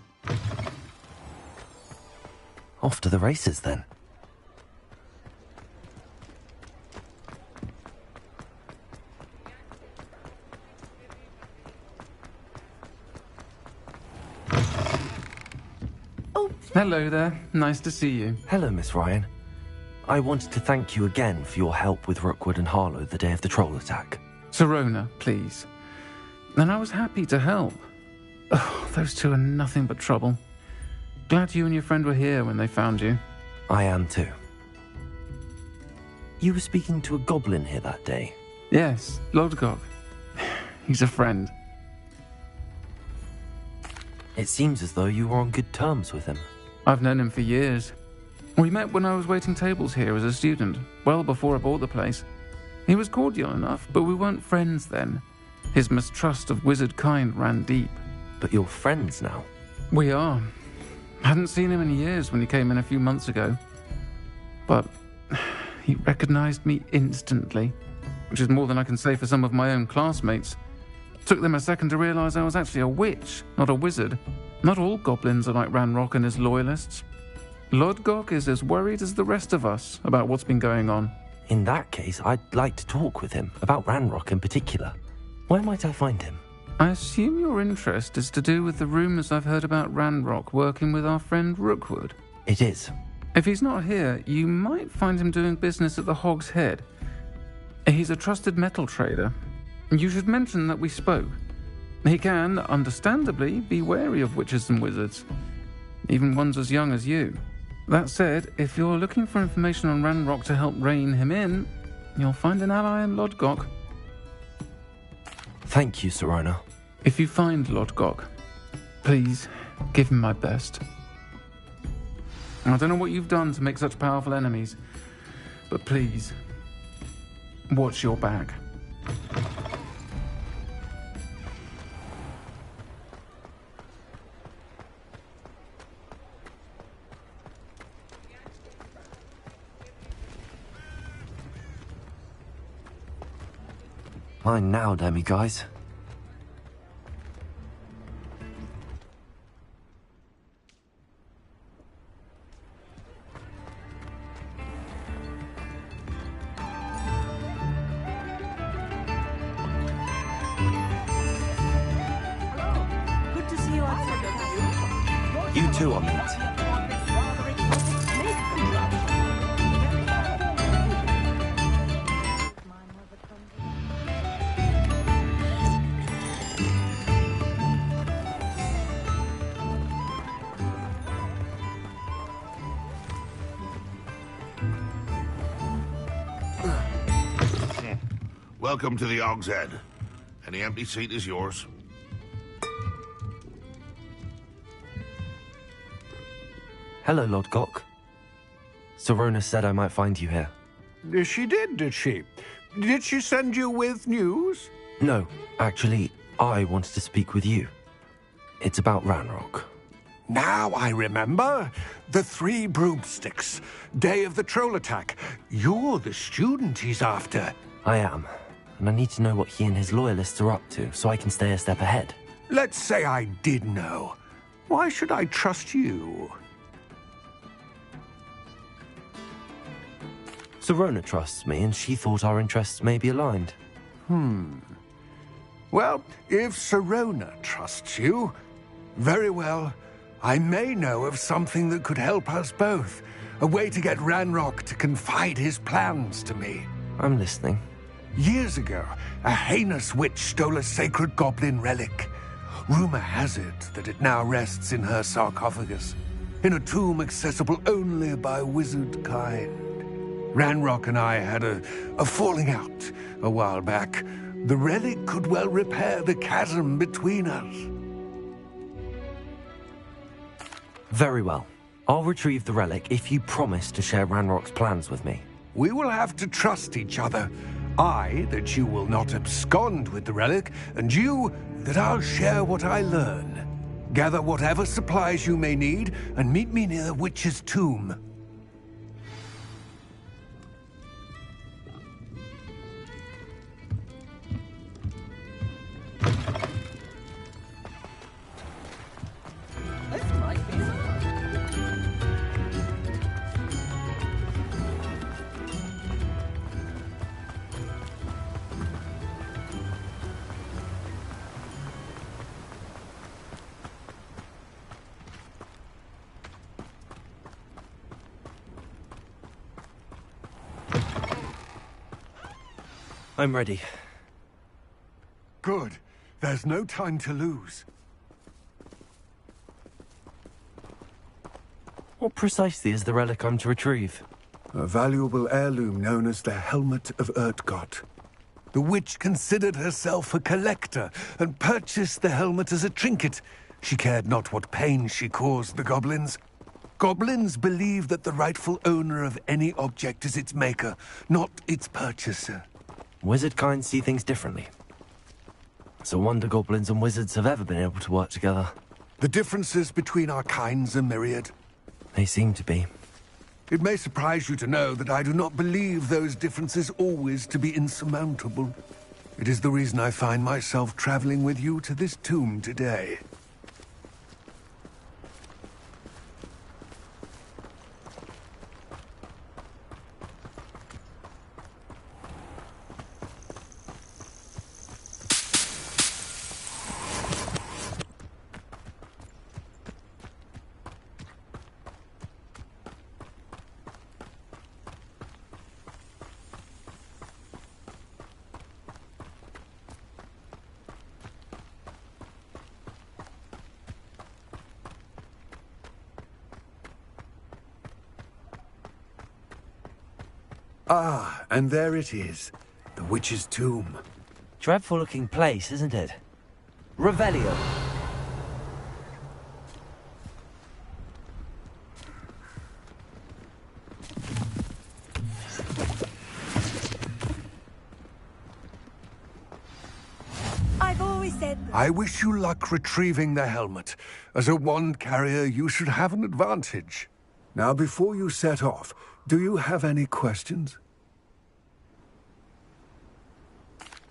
Off to the races, then. Hello there. Nice to see you. Hello, Miss Ryan. I wanted to thank you again for your help with Rookwood and Harlow the day of the troll attack. Serona, please. And I was happy to help. Oh, those two are nothing but trouble. Glad you and your friend were here when they found you. I am too. You were speaking to a goblin here that day? Yes, Lodgok. He's a friend. It seems as though you were on good terms with him. I've known him for years. We met when I was waiting tables here as a student, well before I bought the place. He was cordial enough, but we weren't friends then. His mistrust of wizard kind ran deep. But you're friends now? We are. Hadn't seen him in years when he came in a few months ago. But he recognized me instantly, which is more than I can say for some of my own classmates. Took them a second to realize I was actually a witch, not a wizard. Not all goblins are like Ranrock and his loyalists. Lodgok is as worried as the rest of us about what's been going on. In that case, I'd like to talk with him, about Ranrock in particular. Where might I find him? I assume your interest is to do with the rumors I've heard about Ranrock working with our friend Rookwood. It is. If he's not here, you might find him doing business at the Hog's Head. He's a trusted metal trader. You should mention that we spoke. He can, understandably, be wary of witches and wizards, even ones as young as you. That said, if you're looking for information on Ranrock to help rein him in, you'll find an ally in Lodgok. Thank you, Sirona. If you find Lodgok, please give him my best. I don't know what you've done to make such powerful enemies, but please, watch your back. Mine now, demi-guys. Good to see you outside. You too, Amit. Welcome to the Hog's Head. Any empty seat is yours. Hello, Lodgok. Sirona said I might find you here. She did she? Did she send you with news? No, actually, I wanted to speak with you. It's about Ranrock. Now I remember. The 3 broomsticks. Day of the troll attack. You're the student he's after. I am. And I need to know what he and his loyalists are up to, so I can stay a step ahead. Let's say I did know. Why should I trust you? Sirona trusts me, and she thought our interests may be aligned. Well, if Sirona trusts you, very well. I may know of something that could help us both. A way to get Ranrock to confide his plans to me. I'm listening. Years ago, a heinous witch stole a sacred goblin relic. Rumor has it that it now rests in her sarcophagus, in a tomb accessible only by wizard kind. Ranrock and I had a falling out a while back. The relic could well repair the chasm between us. Very well. I'll retrieve the relic if you promise to share Ranrock's plans with me. We will have to trust each other. I, that you will not abscond with the relic, and you, that I'll share what I learn. Gather whatever supplies you may need, and meet me near the witch's tomb. I'm ready. Good. There's no time to lose. What precisely is the relic I'm to retrieve? A valuable heirloom known as the Helmet of Urtgott. The witch considered herself a collector and purchased the helmet as a trinket. She cared not what pain she caused the goblins. Goblins believe that the rightful owner of any object is its maker, not its purchaser. Wizard kind see things differently. It's a wonder goblins and wizards have ever been able to work together. The differences between our kinds are myriad. They seem to be. It may surprise you to know that I do not believe those differences always to be insurmountable. It is the reason I find myself traveling with you to this tomb today. Ah, and there it is. The witch's tomb. Dreadful looking place, isn't it? Revelio. I've always said... I wish you luck retrieving the helmet. As a wand carrier, you should have an advantage. Now, before you set off, do you have any questions?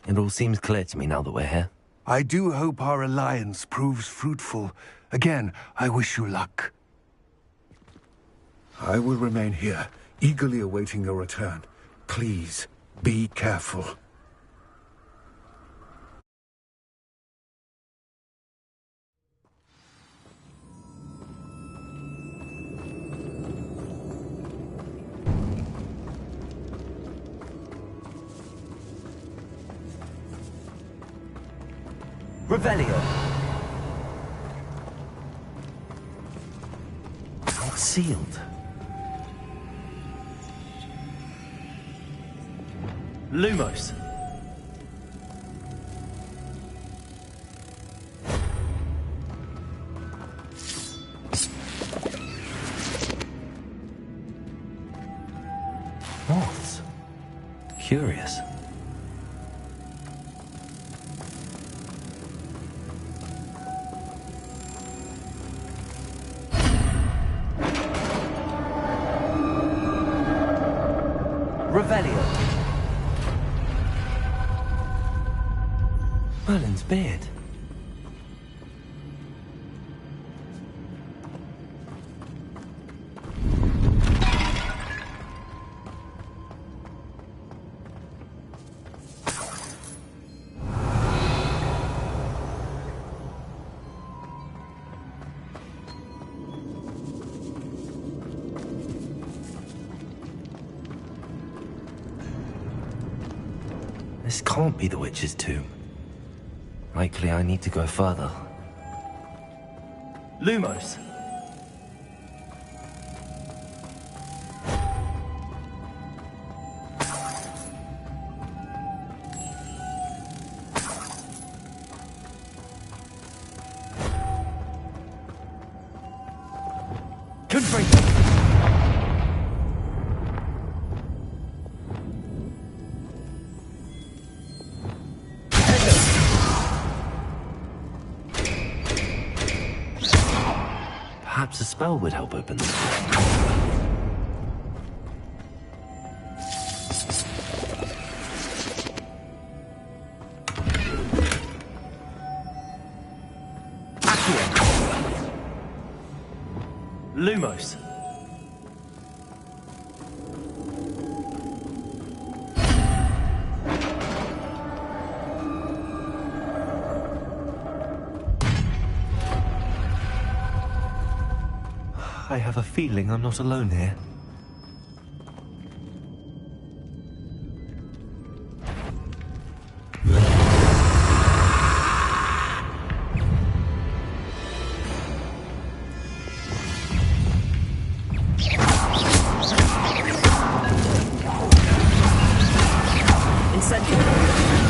It all seems clear to me now that we're here. I do hope our alliance proves fruitful. Again, I wish you luck. I will remain here, eagerly awaiting your return. Please, be careful. Revelio. It's all sealed. Lumos. Moths. Curious. Revelio. Merlin's beard. This can't be the witch's tomb. Likely I need to go further. Lumos. Confringo. Perhaps a spell would help open this door. Lumos. I have a feeling I'm not alone here. Incendio.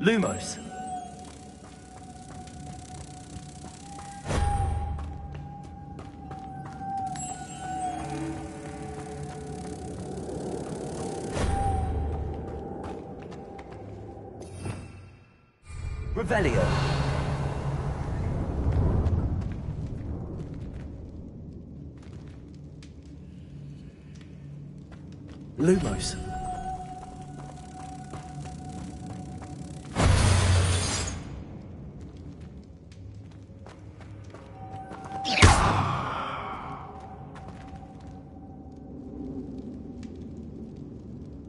Lumos. Revelio. Lumos.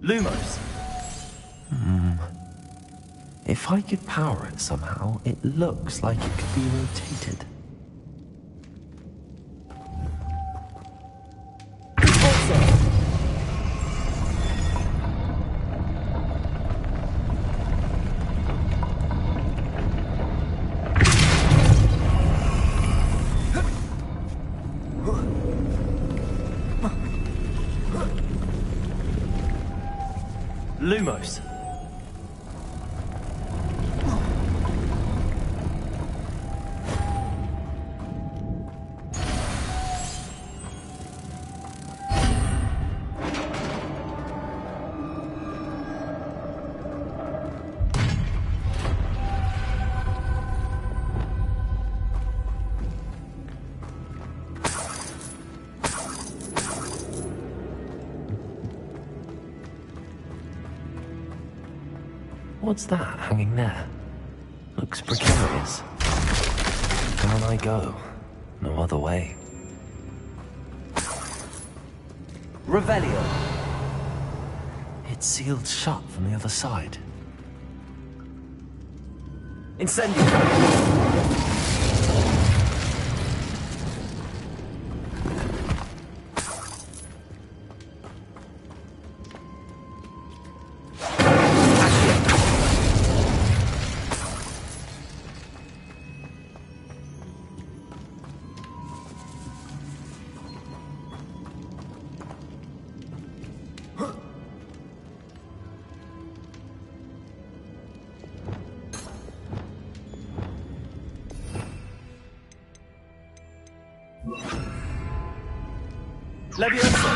Lumos. If I could power it somehow, it looks like it could be rotated. Lumos. What's that hanging there? Looks precarious. Down I go. No other way. Revelio. It's sealed shut from the other side. Incendio. Leviosa.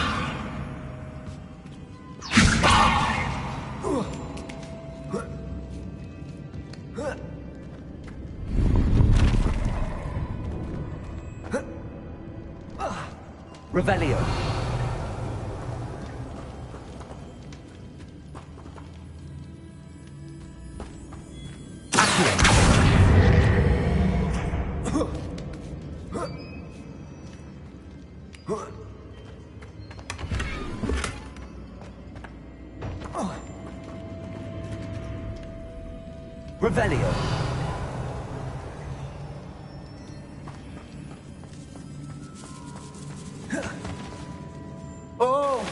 Revelio. Revelio. Oh!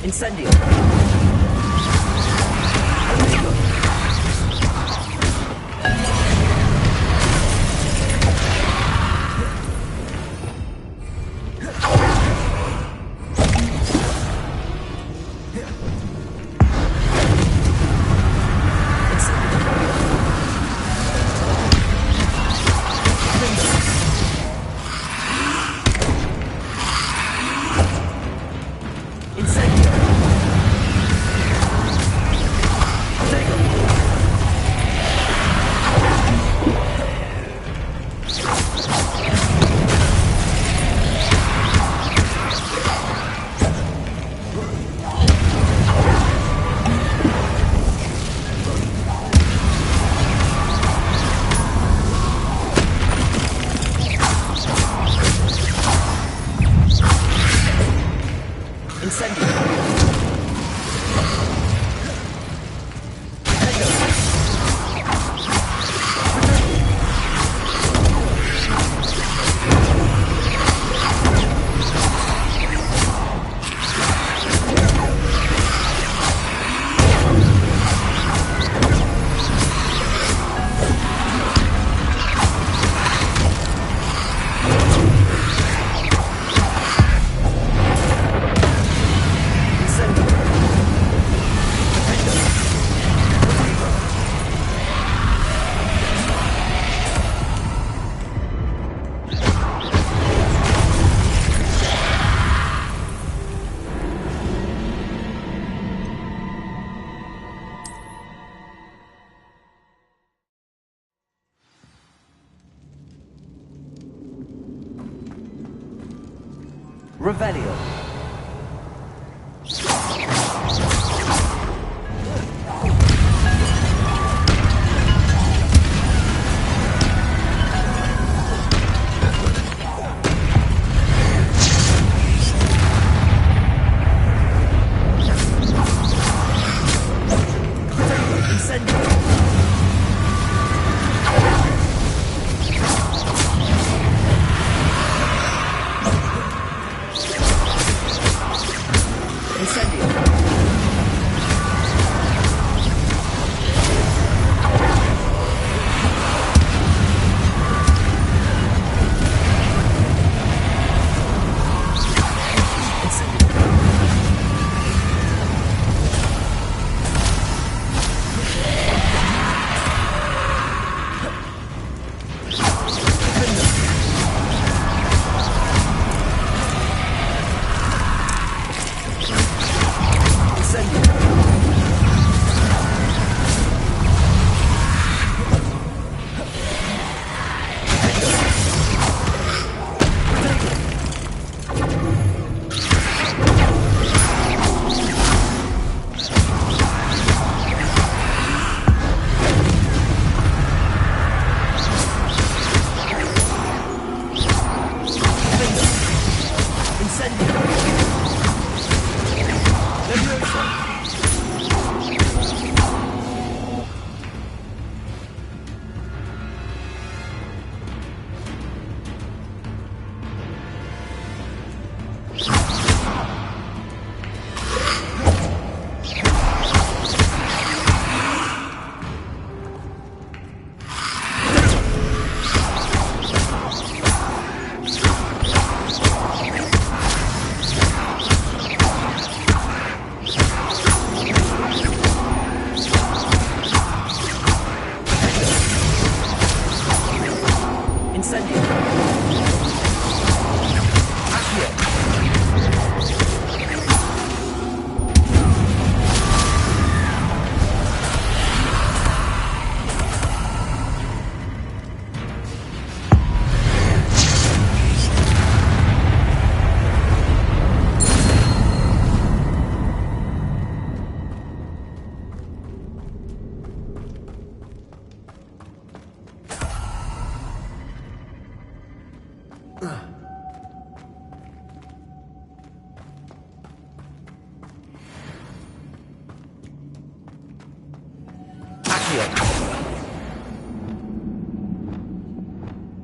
Incendio. Incendio. Revelio.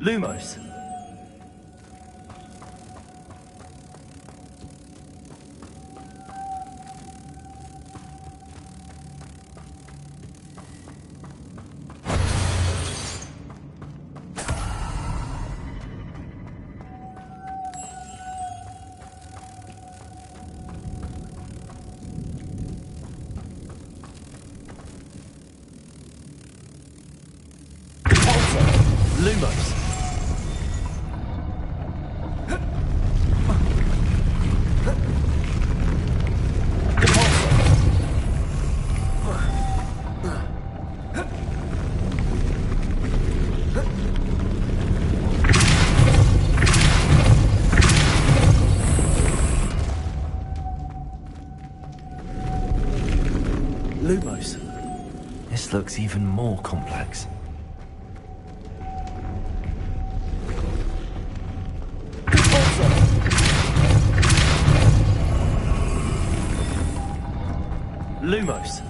Lumos. Lumos. Lumos. This looks even more complex. Lumos.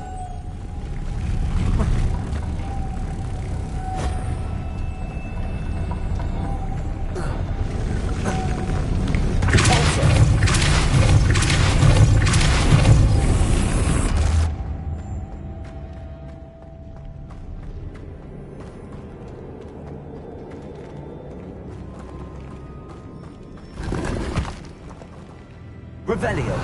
Revelio.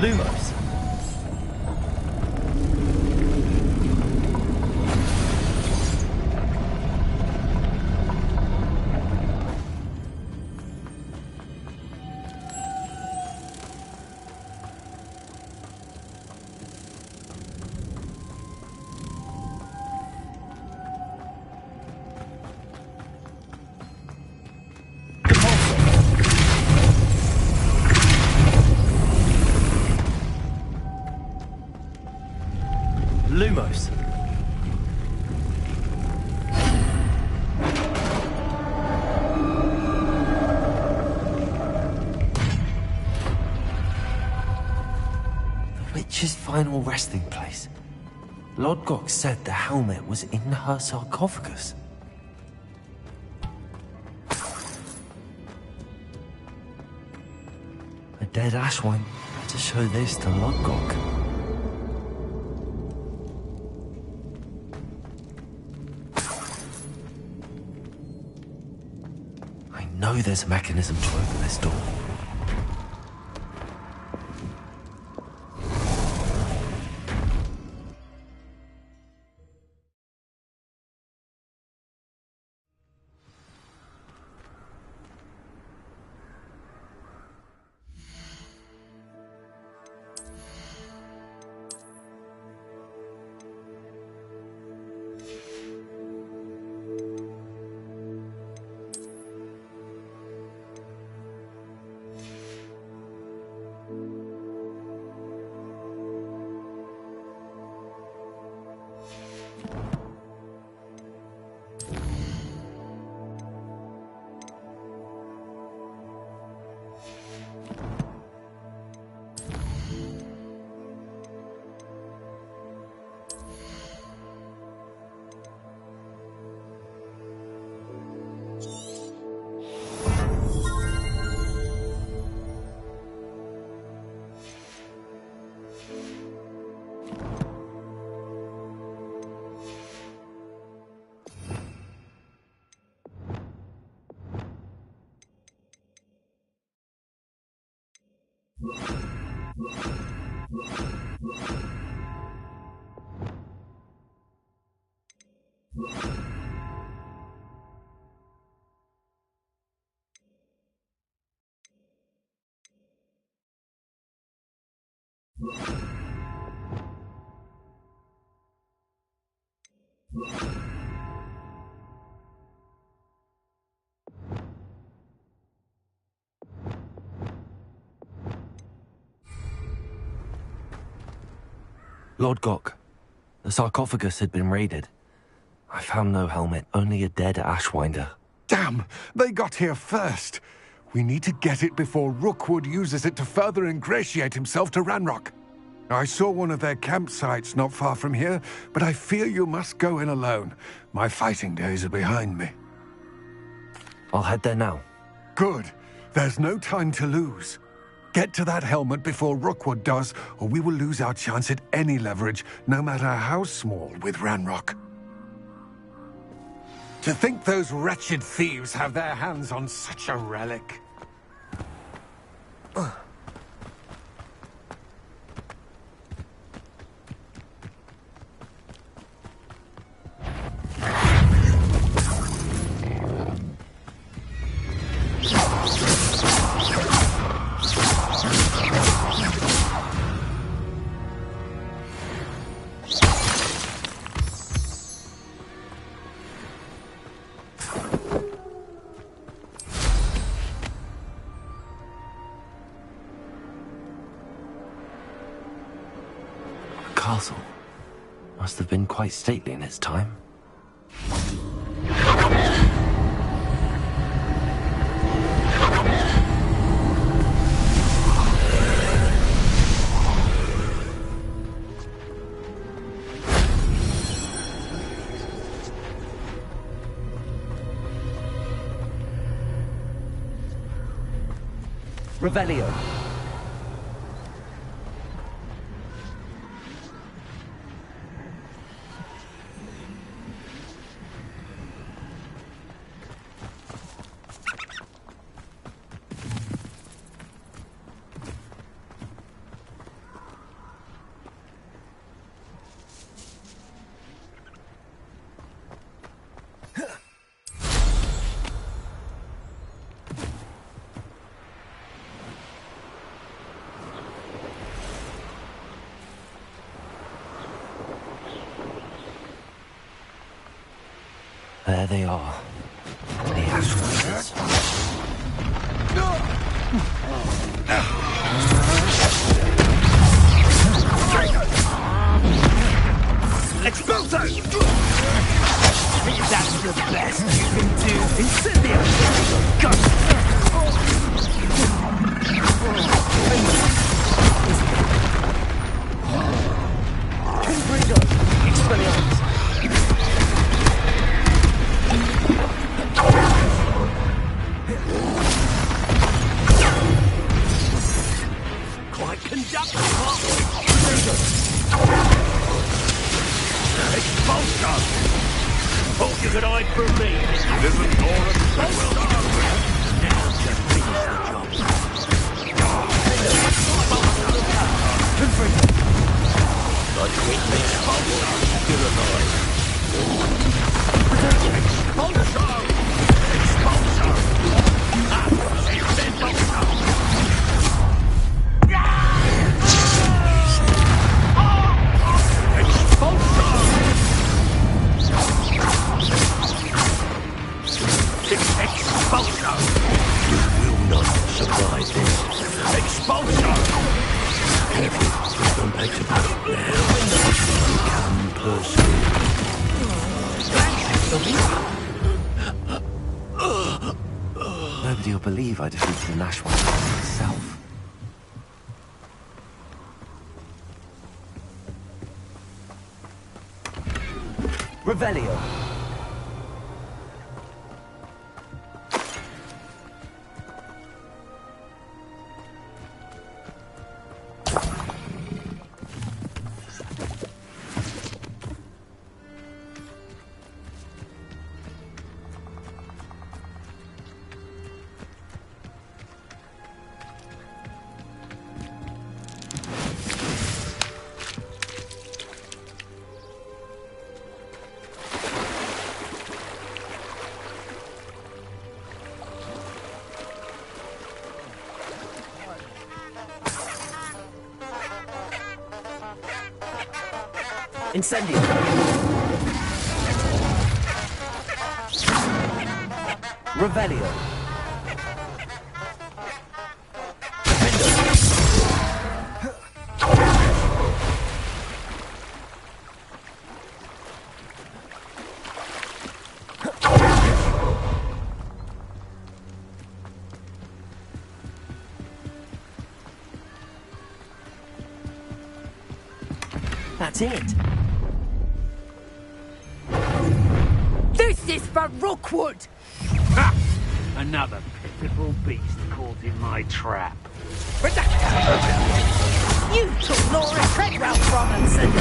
Lumos. Lumos. The witch's final resting place. Lodgok said the helmet was in her sarcophagus. A dead Ashwine to show this to Lodgok. I know there's a mechanism to open this door. Lodgok, the sarcophagus had been raided. I found no helmet, only a dead Ashwinder. Damn! They got here first! We need to get it before Rookwood uses it to further ingratiate himself to Ranrock. I saw one of their campsites not far from here, but I fear you must go in alone. My fighting days are behind me. I'll head there now. Good. There's no time to lose. Get to that helmet before Rookwood does, or we will lose our chance at any leverage, no matter how small, with Ranrock. To think those wretched thieves have their hands on such a relic. Castle must have been quite stately in its time. Revelio. There they are. The Ashwinders. Expulsion! Thought you could hide from me. Isn't your expulsion? Now just finish the job. Like quick expulsion. Still alive. Expulsion! Expulsion! Expulsion! You will not survive this. Expulsion! Careful, don't take the boat now. Become personal. Nobody will believe I defeated an Ashwinder myself. Revelio. Incendio. Revelio. That's it. This is for Rookwood! Ha! Another pitiful beast caught in my trap. You took Laura Treadwell from us and...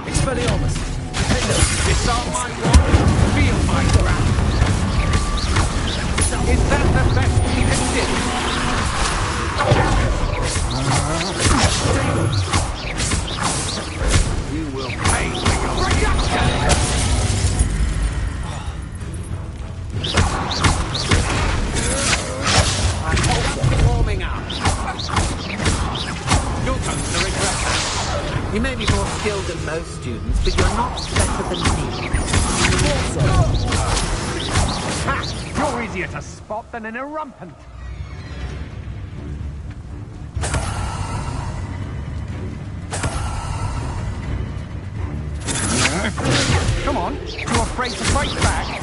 Expelliarmus. Disarm my wand, feel my grasp. Is that the best we can do? You will pay for your reduction! I hope you're warming up. You're going to regret that. You may be more skilled than most students, but you're not better than me. Ha! You're easier to spot than an irrumpant. Come on, too afraid to fight back?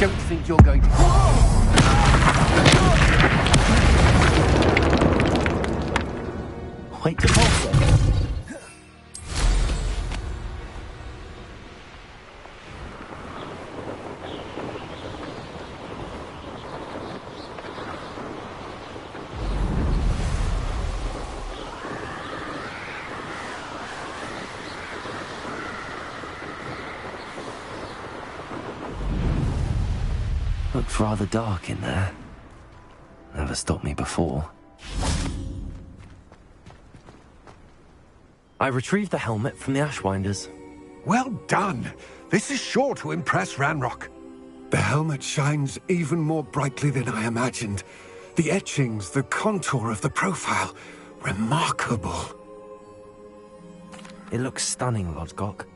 Don't think you're going to... Wait to pulse it. Looked rather dark in there. Never stopped me before. I retrieved the helmet from the Ashwinders. Well done. This is sure to impress Ranrock. The helmet shines even more brightly than I imagined. The etchings, the contour of the profile. Remarkable. It looks stunning, Lodgok.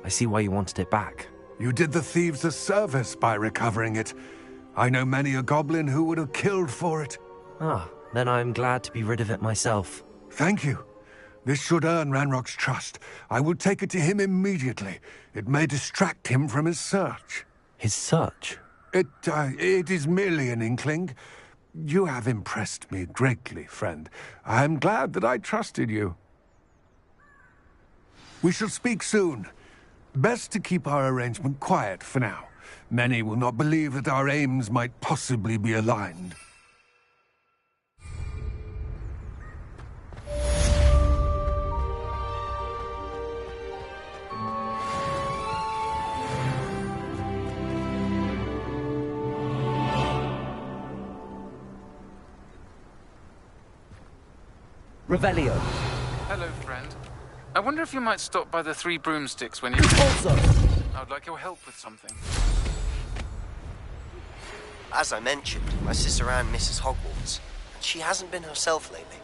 I see why you wanted it back. You did the thieves a service by recovering it. I know many a goblin who would have killed for it. Ah, then I'm glad to be rid of it myself. Thank you. This should earn Ranrock's trust. I will take it to him immediately. It may distract him from his search. His search? It is merely an inkling. You have impressed me greatly, friend. I am glad that I trusted you. We shall speak soon. Best to keep our arrangement quiet for now. Many will not believe that our aims might possibly be aligned. Revelio. Hello, friend. I wonder if you might stop by the Three Broomsticks when you... Also. I would like your help with something. As I mentioned, my sister Anne misses Hogwarts, and she hasn't been herself lately.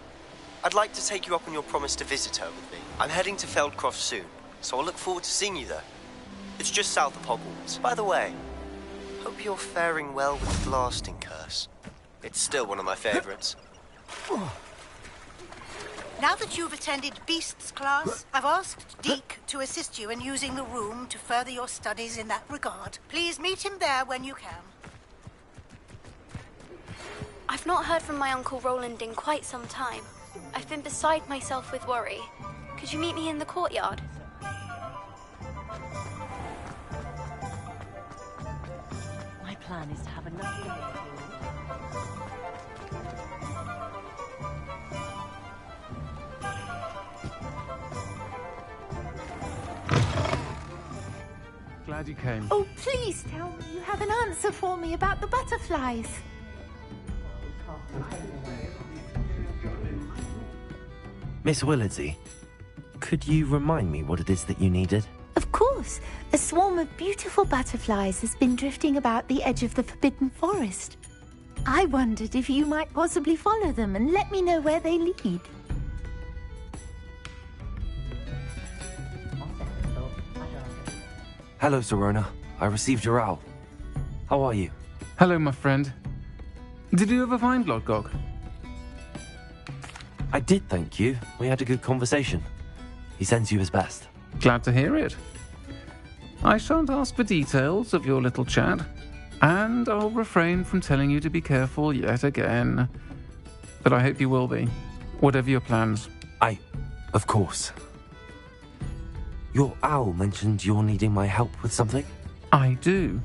I'd like to take you up on your promise to visit her with me. I'm heading to Feldcroft soon, so I'll look forward to seeing you there. It's just south of Hogwarts. By the way, hope you're faring well with the blasting curse. It's still one of my favorites. Now that you've attended Beasts class, I've asked Deke to assist you in using the room to further your studies in that regard. Please meet him there when you can. I've not heard from my Uncle Roland in quite some time. I've been beside myself with worry. Could you meet me in the courtyard? My plan is to have enough light. Glad you came. Oh, please tell me you have an answer for me about the butterflies. Miss Willardsey, could you remind me what it is that you needed? Of course. A swarm of beautiful butterflies has been drifting about the edge of the Forbidden Forest. I wondered if you might possibly follow them and let me know where they lead. Hello, Serona. I received your owl. How are you? Hello, my friend. Did you ever find Lodgok? I did, thank you. We had a good conversation. He sends you his best. Glad to hear it. I shan't ask for details of your little chat, and I'll refrain from telling you to be careful yet again. But I hope you will be, whatever your plans. Of course. Your owl mentioned you're needing my help with something? I do.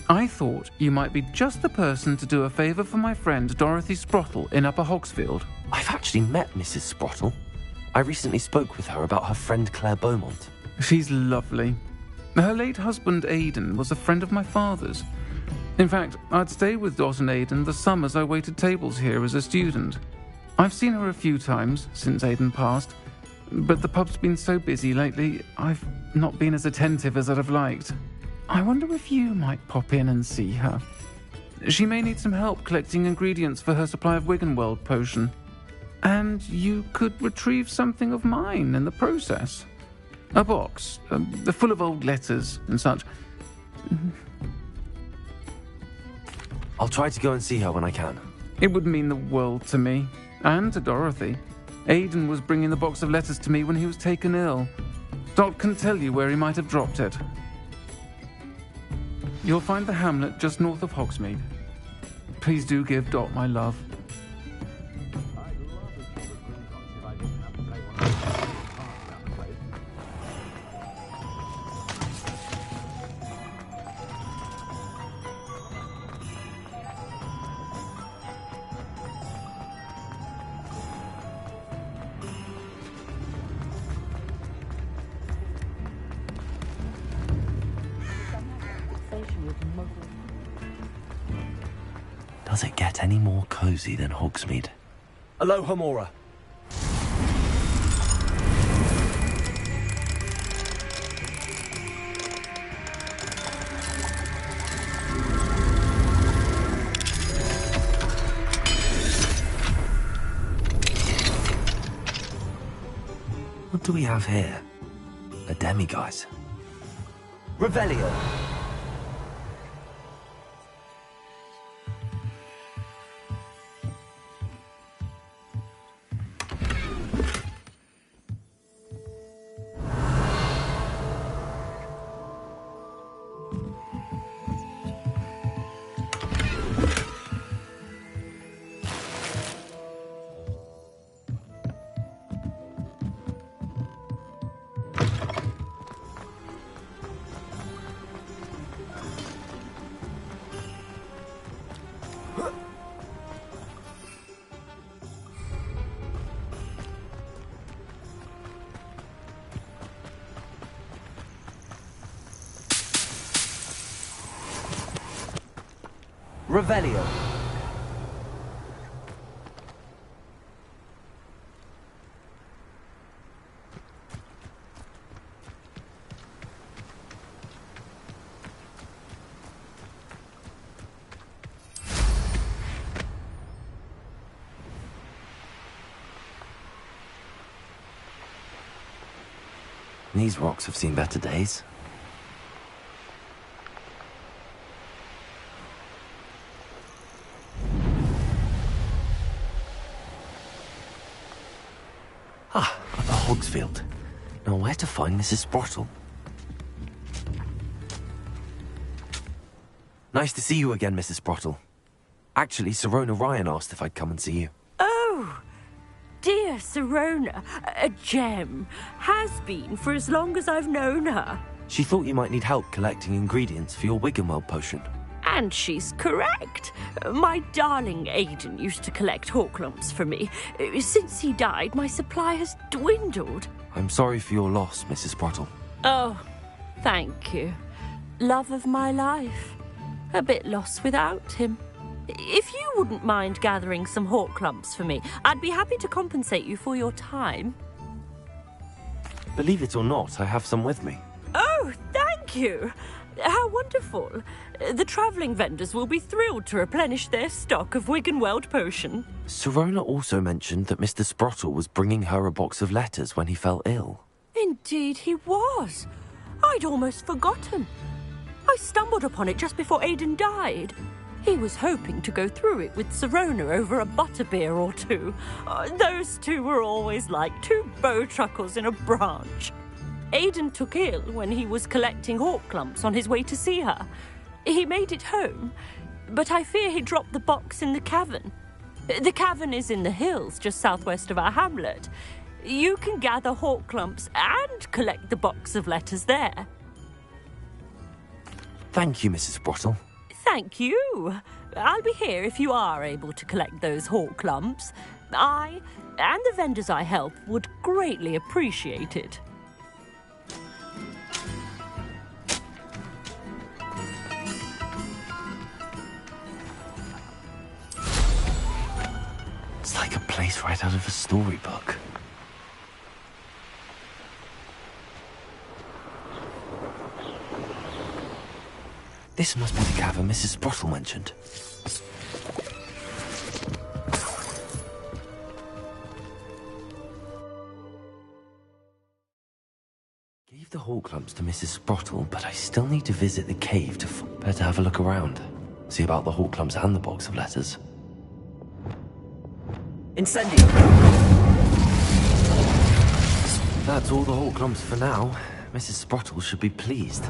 I thought you might be just the person to do a favour for my friend Dorothy Sprottle in Upper Hogsfield. I've actually met Mrs. Sprottle. I recently spoke with her about her friend Claire Beaumont. She's lovely. Her late husband Aidan was a friend of my father's. In fact, I'd stay with Dot and Aidan the summers I waited tables here as a student. I've seen her a few times since Aidan passed, but the pub's been so busy lately, I've not been as attentive as I'd have liked. I wonder if you might pop in and see her. She may need some help collecting ingredients for her supply of Wiggenweld potion. And you could retrieve something of mine in the process. A box, full of old letters and such. I'll try to go and see her when I can. It would mean the world to me, and to Dorothy. Aidan was bringing the box of letters to me when he was taken ill. Dot can tell you where he might have dropped it. You'll find the hamlet just north of Hogsmeade. Please do give Dot my love. Does it get any more cozy than Hogsmeade? Aloha Mora. What do we have here? A demiguise. Revelio. Revelio. These rocks have seen better days. Ah, the Hogsfield. Now where to find Mrs. Sprottle? Nice to see you again, Mrs. Sprottle. Actually, Sirona Ryan asked if I'd come and see you. Oh, dear Sirona, a gem. Has been for as long as I've known her. She thought you might need help collecting ingredients for your Wiggenweld potion. And she's correct. My darling Aidan used to collect Horklumps for me. Since he died, my supply has dwindled. I'm sorry for your loss, Mrs. Sprottle. Oh, thank you. Love of my life. A bit lost without him. If you wouldn't mind gathering some Horklumps for me, I'd be happy to compensate you for your time. Believe it or not, I have some with me. Oh, thank you. How wonderful. The travelling vendors will be thrilled to replenish their stock of Wiggenweld potion. Sirona also mentioned that Mr. Sprottle was bringing her a box of letters when he fell ill. Indeed he was. I'd almost forgotten. I stumbled upon it just before Aidan died. He was hoping to go through it with Sirona over a butterbeer or two. Those two were always like two bowtruckles in a branch. Aidan took ill when he was collecting Horklumps on his way to see her. He made it home, but I fear he dropped the box in the cavern. The cavern is in the hills just southwest of our hamlet. You can gather Horklumps and collect the box of letters there. Thank you, Mrs. Sprottle. Thank you. I'll be here if you are able to collect those Horklumps. I, and the vendors I help, would greatly appreciate it. It's like a place right out of a storybook. This must be the cavern Mrs. Sprottle mentioned. Gave the Horklumps to Mrs. Sprottle, but I still need to visit the cave to better have a look around. See about the Horklumps and the box of letters. Incendio! That's all the Horklumps for now. Mrs. Sprottle should be pleased.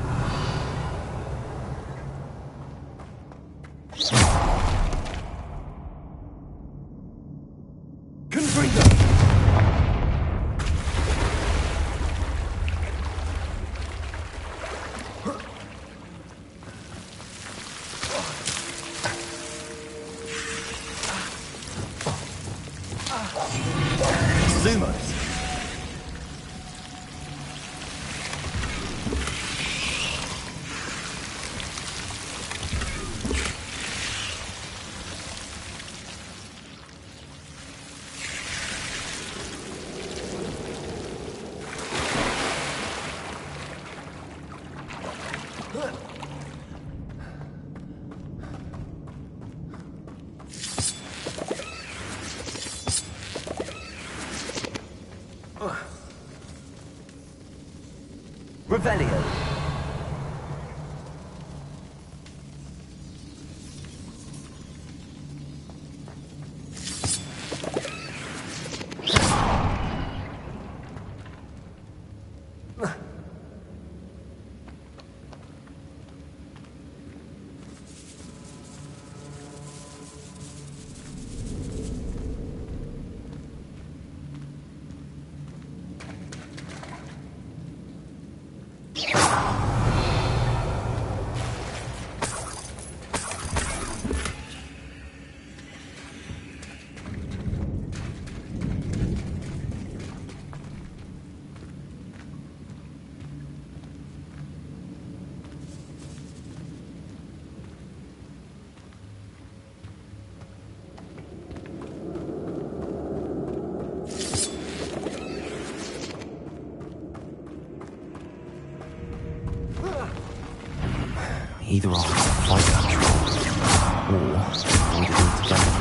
Revelio. Yeah. Either I'll have to fight that troll, or avoid it altogether.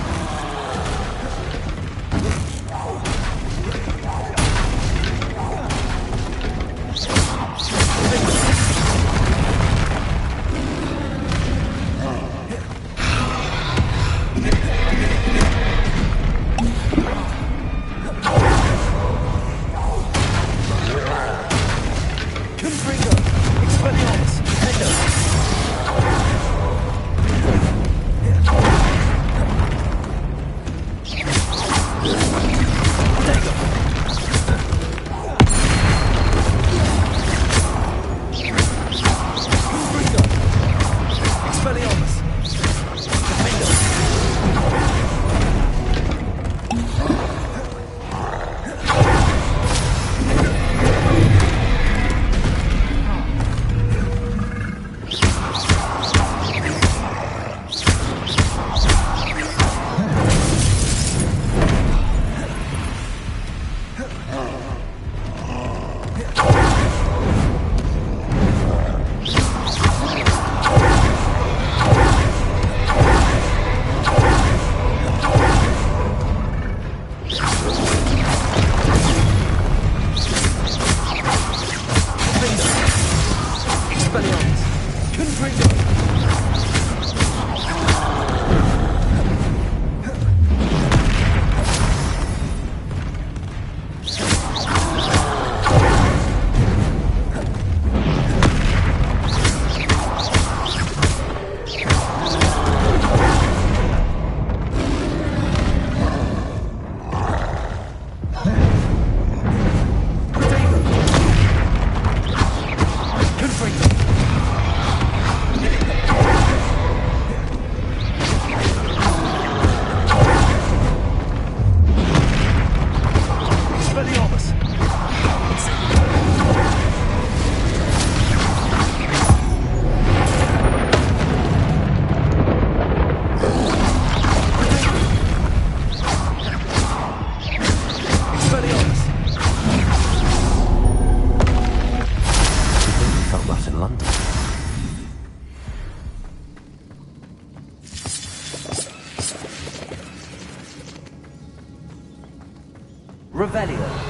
Revelio.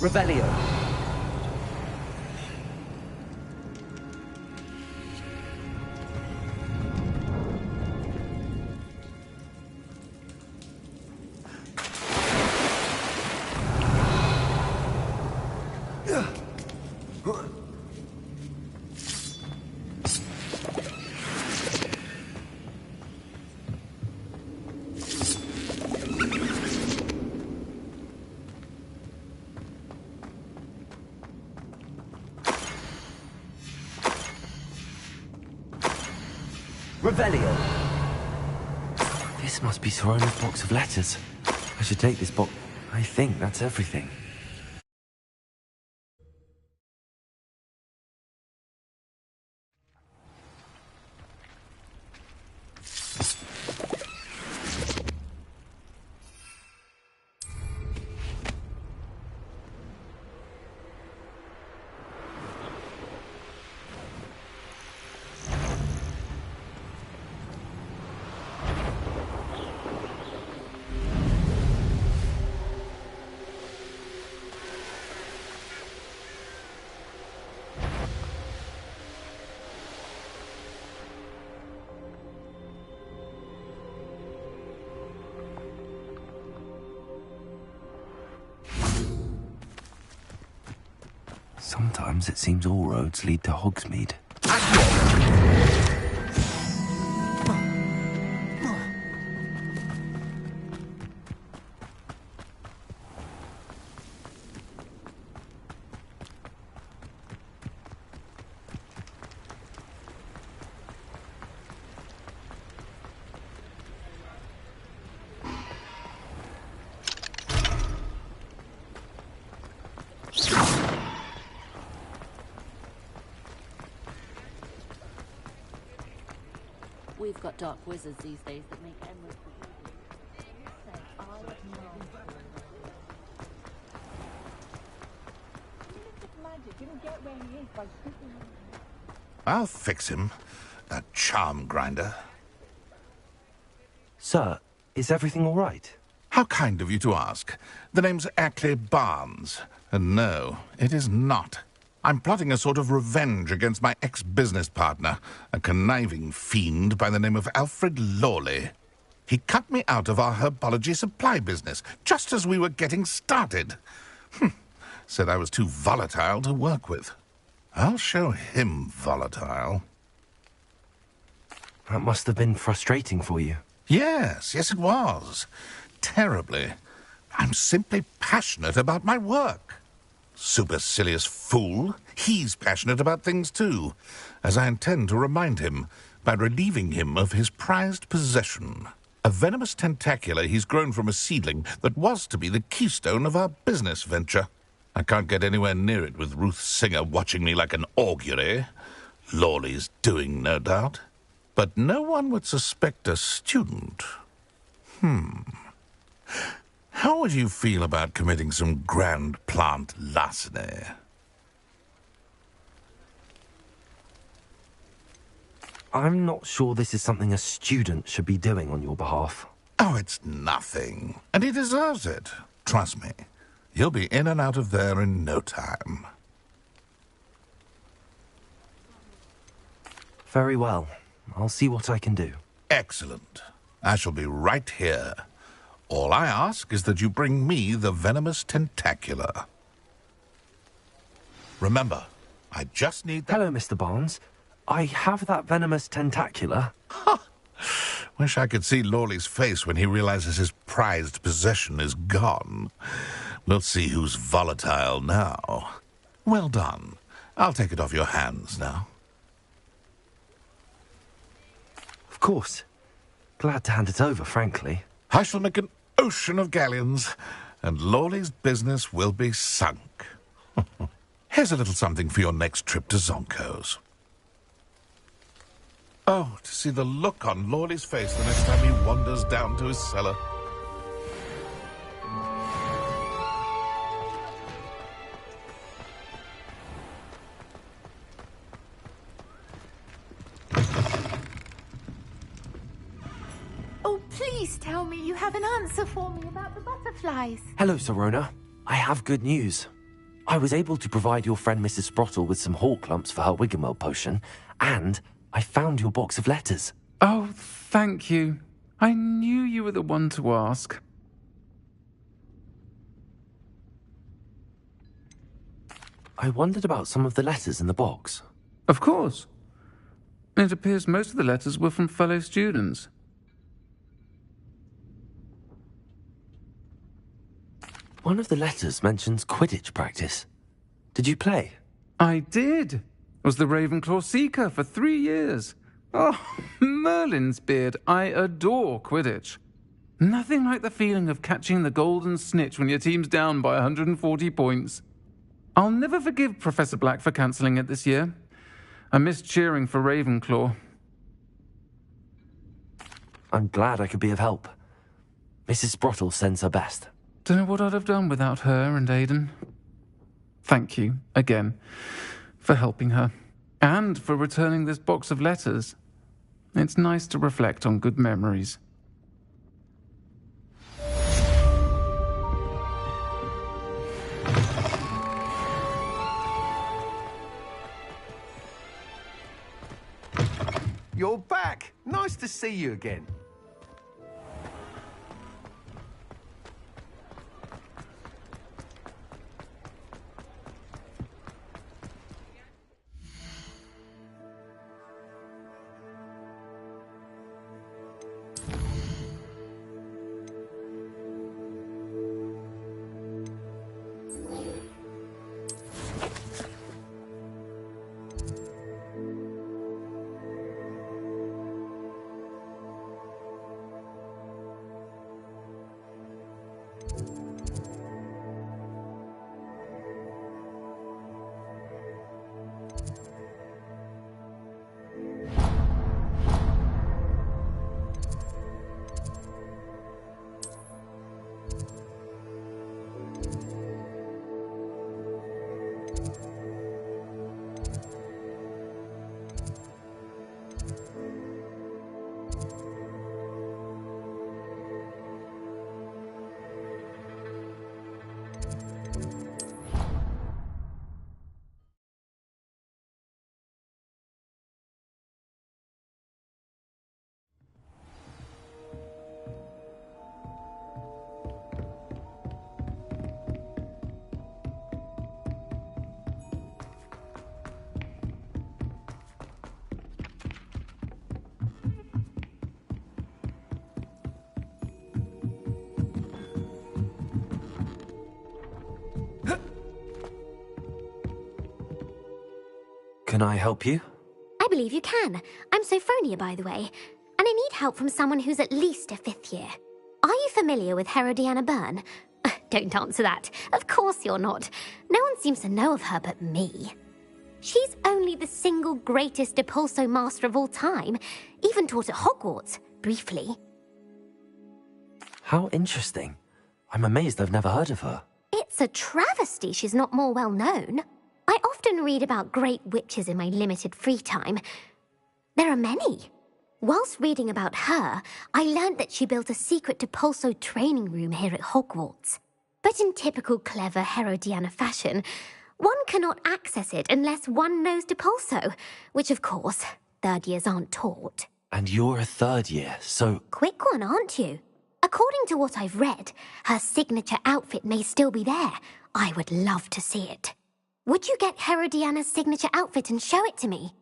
Revelio. Revelio. This must be Sorona's box of letters. I should take this box. I think that's everything. Sometimes it seems all roads lead to Hogsmeade. We've got dark wizards these days that make endless I'll fix him. That charm grinder. Sir, is everything all right? How kind of you to ask. The name's Ackley Barnes. And no, it is not. I'm plotting a sort of revenge against my ex-business partner, a conniving fiend by the name of Alfred Lawley. He cut me out of our herbology supply business, just as we were getting started. Said I was too volatile to work with. I'll show him volatile. That must have been frustrating for you. Yes, it was. Terribly. I'm simply passionate about my work. Supercilious fool. He's passionate about things too, as I intend to remind him by relieving him of his prized possession. A venomous tentacula he's grown from a seedling that was to be the keystone of our business venture. I can't get anywhere near it with Ruth Singer watching me like an augury. Lawley's doing, no doubt. But no one would suspect a student. How would you feel about committing some grand plant larceny? I'm not sure this is something a student should be doing on your behalf. Oh, it's nothing. And he deserves it. Trust me. You'll be in and out of there in no time. Very well. I'll see what I can do. Excellent. I shall be right here. All I ask is that you bring me the venomous tentacula. Remember, I just need that... Hello, Mr. Barnes. I have that venomous tentacula. Wish I could see Lawley's face when he realizes his prized possession is gone. We'll see who's volatile now. Well done. I'll take it off your hands now. Of course. Glad to hand it over, frankly. I shall make an ocean of galleons, and Lawley's business will be sunk. Here's a little something for your next trip to Zonko's. Oh, to see the look on Lawley's face the next time he wanders down to his cellar. Oh, please tell me you have an answer for me about the butterflies. Hello, Serona. I have good news. I was able to provide your friend Mrs. Sprottle with some hawk lumps for her Wiggenweld potion, and I found your box of letters. Oh, thank you. I knew you were the one to ask. I wondered about some of the letters in the box. Of course. It appears most of the letters were from fellow students. One of the letters mentions Quidditch practice. Did you play? I did. Was the Ravenclaw Seeker for 3 years. Oh, Merlin's beard, I adore Quidditch. Nothing like the feeling of catching the golden snitch when your team's down by 140 points. I'll never forgive Professor Black for cancelling it this year. I missed cheering for Ravenclaw. I'm glad I could be of help. Mrs. Sprottle sends her best. Don't know what I'd have done without her and Aidan. Thank you, again, for helping her. And for returning this box of letters. It's nice to reflect on good memories. You're back. Nice to see you again. Can I help you? I believe you can. I'm Sophronia, by the way, and I need help from someone who's at least a 5th year. Are you familiar with Herodiana Byrne? Don't answer that. Of course you're not. No one seems to know of her but me. She's only the single greatest Depulso master of all time, even taught at Hogwarts, briefly. How interesting. I'm amazed I've never heard of her. It's a travesty she's not more well known. I often read about great witches in my limited free time. There are many. Whilst reading about her, I learned that she built a secret Depulso training room here at Hogwarts. But in typical clever Herodiana fashion, one cannot access it unless one knows Depulso, which of course, 3rd years aren't taught. And you're a 3rd year, so... Quick one, aren't you? According to what I've read, her signature outfit may still be there. I would love to see it. Would you get Herodiana's signature outfit and show it to me?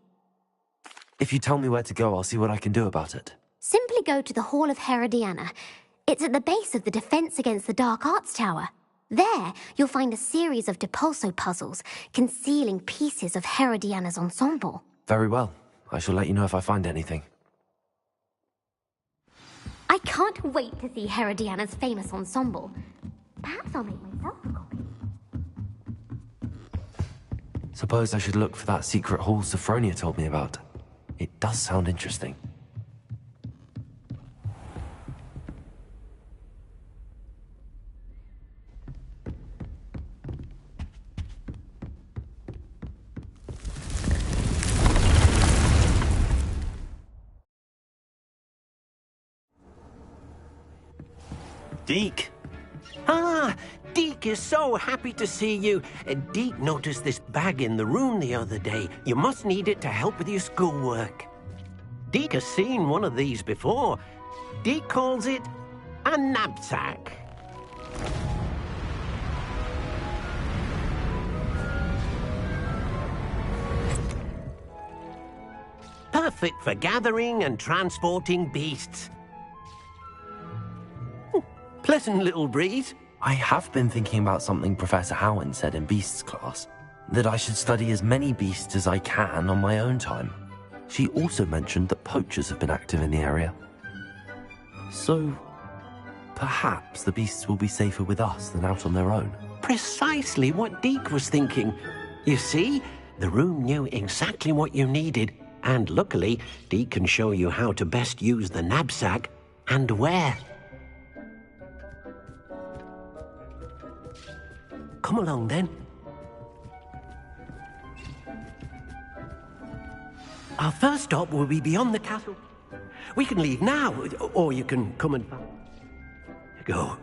If you tell me where to go, I'll see what I can do about it. Simply go to the Hall of Herodiana. It's at the base of the Defense Against the Dark Arts Tower. There, you'll find a series of Depulso puzzles concealing pieces of Herodiana's ensemble. Very well. I shall let you know if I find anything. I can't wait to see Herodiana's famous ensemble. Perhaps I'll make myself a copy. Suppose I should look for that secret hall Sophronia told me about. It does sound interesting. Deke. Ah, Deke is so happy to see you. Deke noticed this bag in the room the other day. You must need it to help with your schoolwork. Deke has seen one of these before. Deke calls it a knapsack. Perfect for gathering and transporting beasts. Pleasant little breeze. I have been thinking about something Professor Howin said in Beasts class, that I should study as many beasts as I can on my own time. She also mentioned that poachers have been active in the area. So, perhaps the beasts will be safer with us than out on their own. Precisely what Deke was thinking. You see, the room knew exactly what you needed, and luckily, Deke can show you how to best use the knapsack and where. Come along, then. Our first stop will be beyond the castle. We can leave now, or you can come and... Go.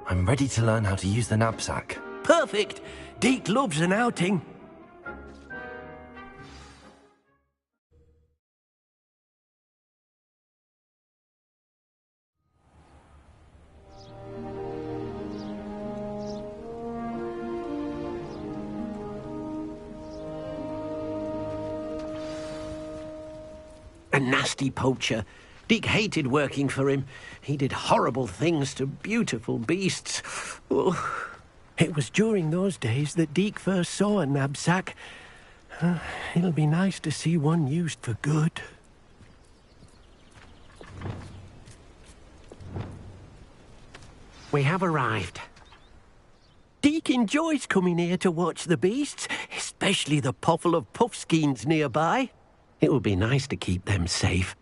I'm ready to learn how to use the knapsack. Perfect! Deke loves an outing. A nasty poacher. Deke hated working for him. He did horrible things to beautiful beasts. Oh, it was during those days that Deke first saw a knapsack. It'll be nice to see one used for good. We have arrived. Deke enjoys coming here to watch the beasts, especially the potful of puffskeins nearby. It will be nice to keep them safe.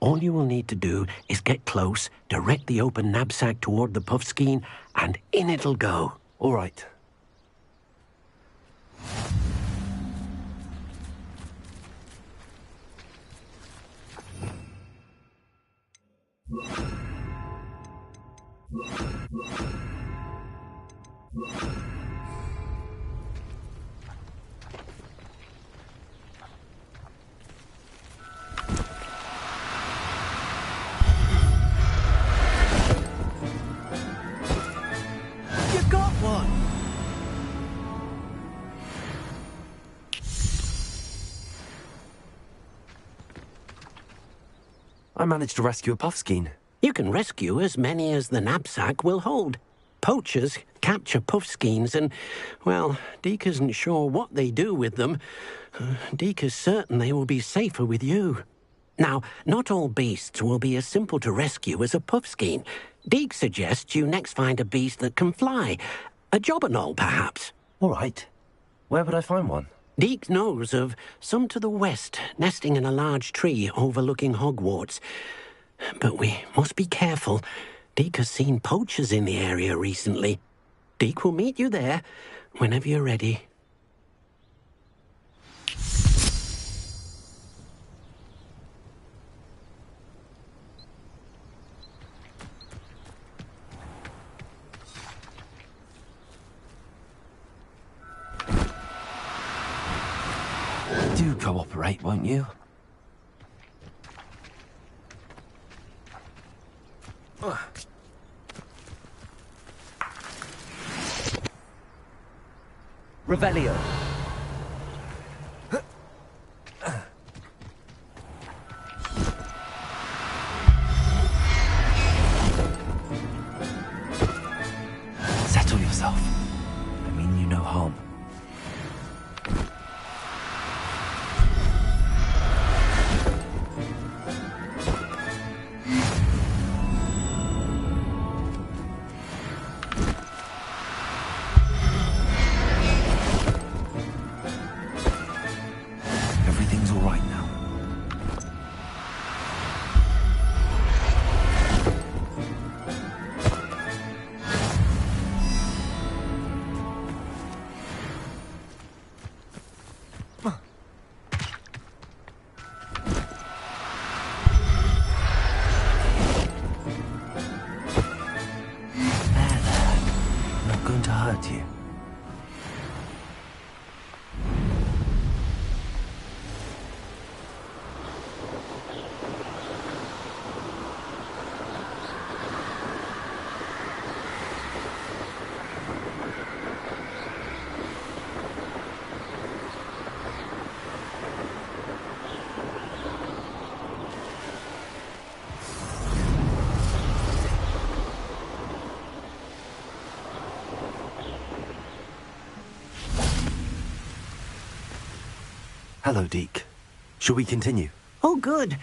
All you will need to do is get close, direct the open knapsack toward the puffskein, and in it'll go. All right. You got one! I managed to rescue a puffskein. You can rescue as many as the knapsack will hold. Poachers capture puffskeins and, well, Deke isn't sure what they do with them. Deke is certain they will be safer with you. Now, not all beasts will be as simple to rescue as a puffskein. Deke suggests you next find a beast that can fly. A jobberknoll, perhaps. All right. Where would I find one? Deke knows of some to the west, nesting in a large tree overlooking Hogwarts. But we must be careful. Deke has seen poachers in the area recently. Deke will meet you there whenever you're ready. Do cooperate, won't you? Revelio. Settle yourself. I mean you no harm. Everything's all right now. I'm not going to hurt you. Hello, Deke. Shall we continue? Oh, good.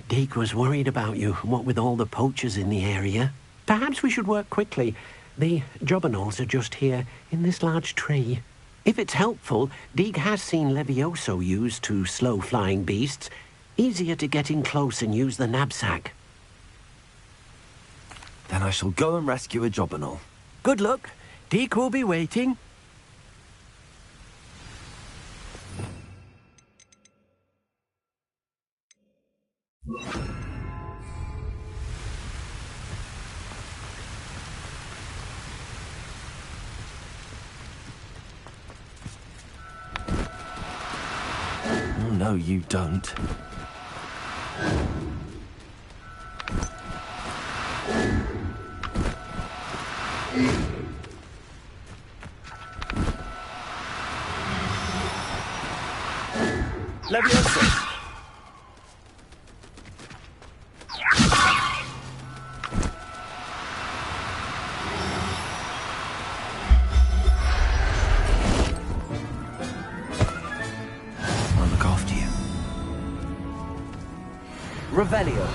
Deke was worried about you, what with all the poachers in the area. Perhaps we should work quickly. The jobberknolls are just here, in this large tree. If it's helpful, Deke has seen Levioso used to slow flying beasts. Easier to get in close and use the knapsack. Then I shall go and rescue a jobberknoll. Good luck. Deke will be waiting. Oh, no, you don't. Levioso. I'll look after you. Revelio.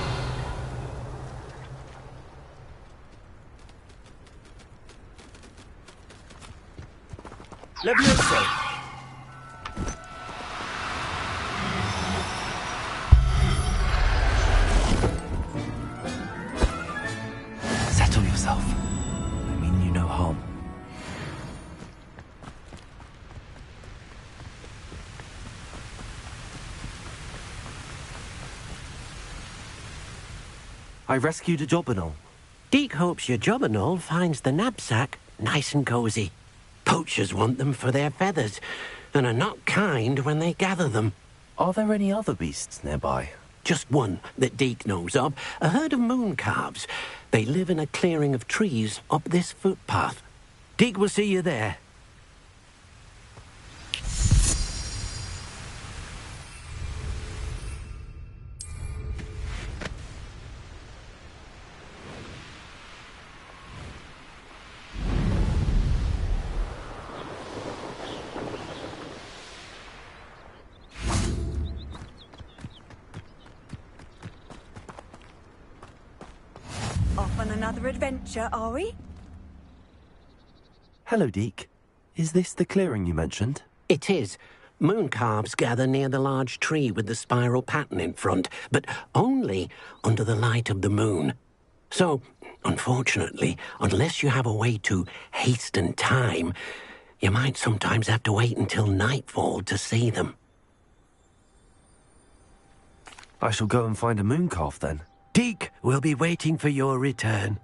Levioso. I rescued a jobberknoll. Deke hopes your jobberknoll finds the knapsack nice and cozy. Poachers want them for their feathers, and are not kind when they gather them. Are there any other beasts nearby? Just one that Deke knows of, a herd of moon calves. They live in a clearing of trees up this footpath. Deke will see you there. Off on another adventure, are we? Hello, Deke. Is this the clearing you mentioned? It is. Moon calves gather near the large tree with the spiral pattern in front, but only under the light of the moon. So, unfortunately, unless you have a way to hasten time, you might sometimes have to wait until nightfall to see them. I shall go and find a moon calf then. Deke will be waiting for your return.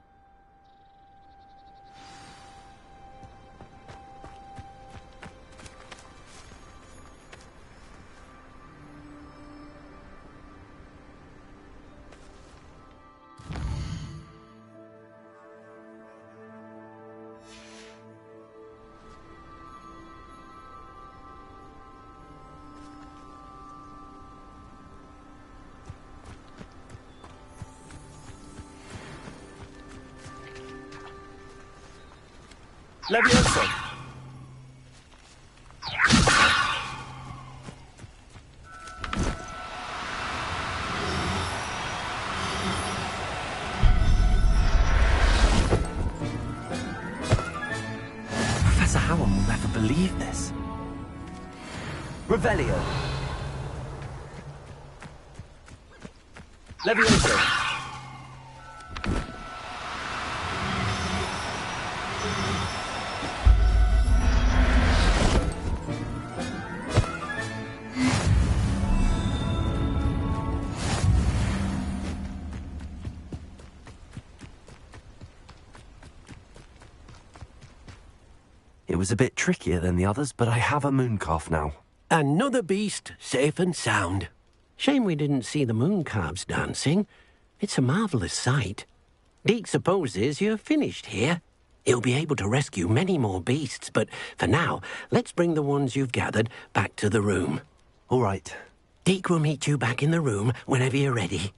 Levioso! Professor Howard will never believe this. Revelio. Levioso. It was a bit trickier than the others, but I have a moon calf now. Another beast, safe and sound. Shame we didn't see the moon calves dancing. It's a marvellous sight. Deke supposes you're finished here. He'll be able to rescue many more beasts, but for now, let's bring the ones you've gathered back to the room. All right. Deke will meet you back in the room whenever you're ready.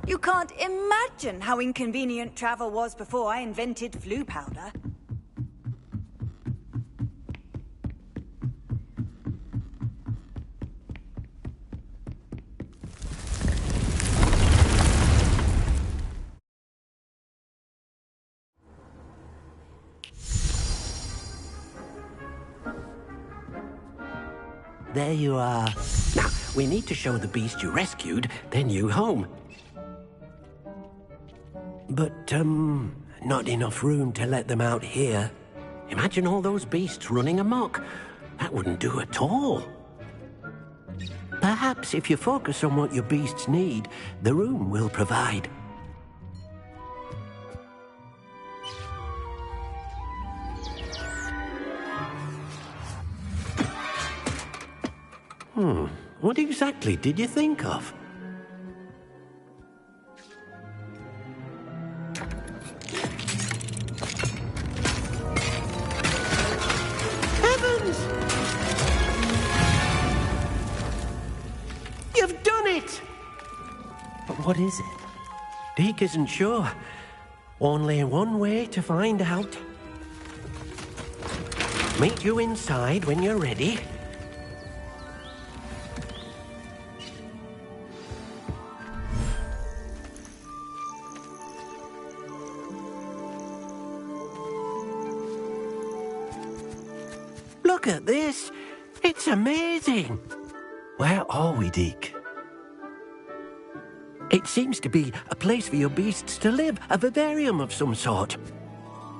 You can't imagine how inconvenient travel was before I invented flu powder. There you are. Now, we need to show the beast you rescued their new home. But, not enough room to let them out here. Imagine all those beasts running amok. That wouldn't do at all. Perhaps if you focus on what your beasts need, the room will provide. What exactly did you think of? Heavens! it! But what is it? Deke isn't sure. Only one way to find out. Meet you inside when you're ready. Look at this. It's amazing. Where are we, Deke? It seems to be a place for your beasts to live, a vivarium of some sort.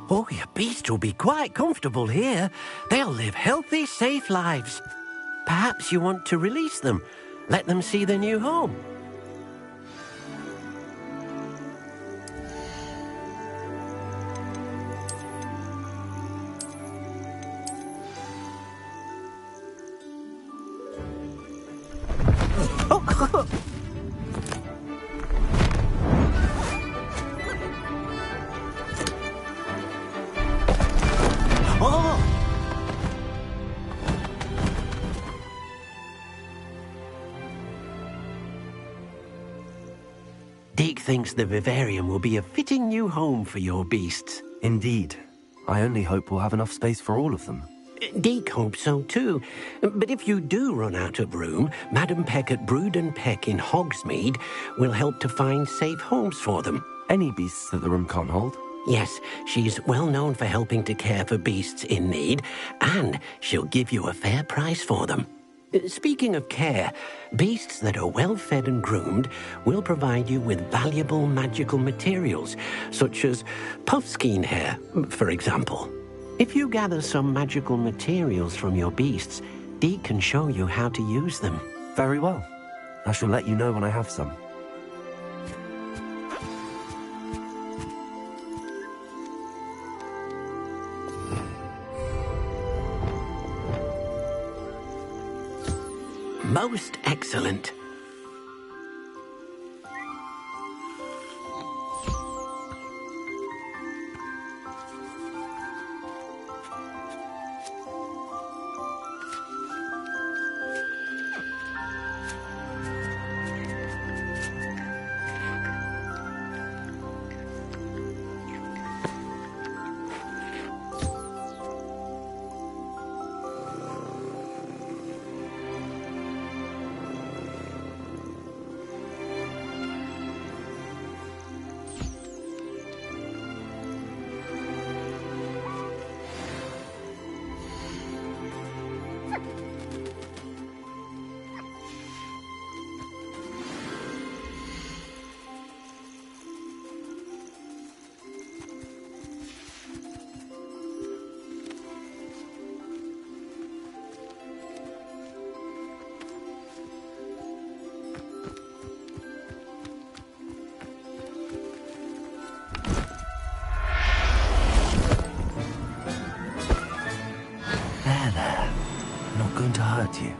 Oh, your beasts will be quite comfortable here. They'll live healthy, safe lives. Perhaps you want to release them, let them see their new home. Deke thinks the vivarium will be a fitting new home for your beasts. Indeed. I only hope we'll have enough space for all of them. Deke hopes so too. But if you do run out of room, Madam Peck at Brood and Peck in Hogsmeade will help to find safe homes for them. Any beasts that the room can't hold? Yes, she's well known for helping to care for beasts in need, and she'll give you a fair price for them. Speaking of care, beasts that are well fed and groomed will provide you with valuable magical materials, such as puffskein hair, for example. If you gather some magical materials from your beasts, Deke can show you how to use them. Very well. I shall let you know when I have some. Most excellent. Going to hurt you.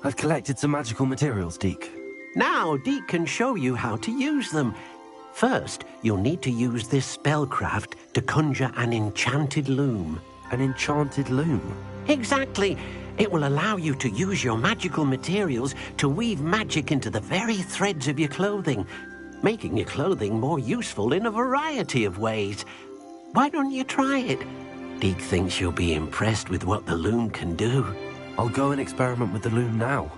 I've collected some magical materials, Deke. Now Deke can show you how to use them. First, you'll need to use this spellcraft to conjure an enchanted loom. An enchanted loom? Exactly. It will allow you to use your magical materials to weave magic into the very threads of your clothing, making your clothing more useful in a variety of ways. Why don't you try it? Deke thinks you'll be impressed with what the loom can do. I'll go and experiment with the loom now.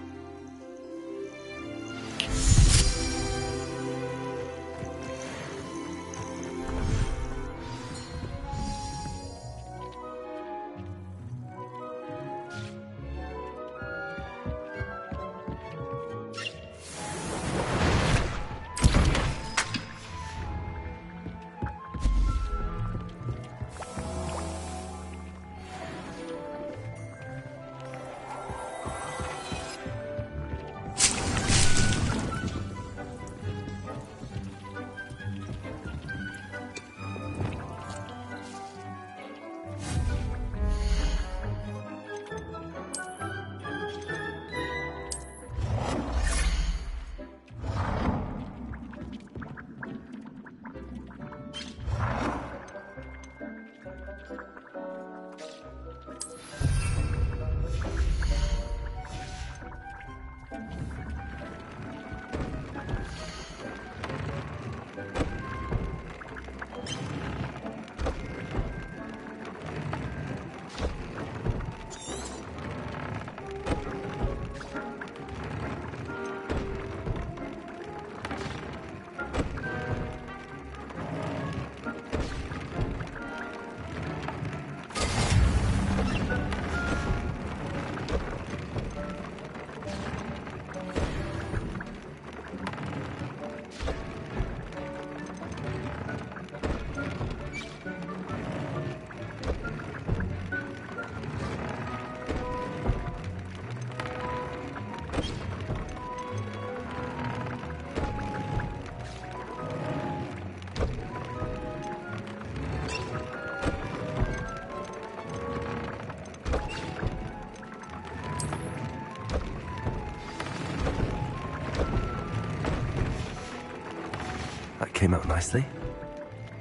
That came out nicely.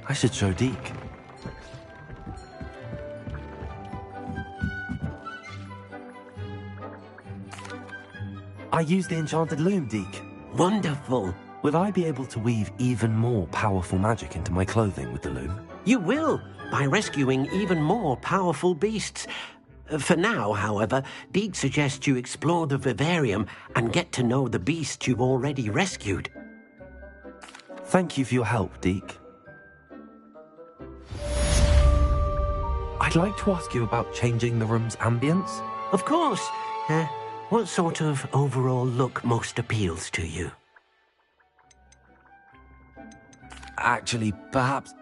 I should show Deke. I used the enchanted loom, Deke. Wonderful. Will I be able to weave even more powerful magic into my clothing with the loom? You will, by rescuing even more powerful beasts. For now, however, Deke suggests you explore the vivarium and get to know the beasts you've already rescued. Thank you for your help, Deke. I'd like to ask you about changing the room's ambience. Of course. What sort of overall look most appeals to you? Actually, perhaps...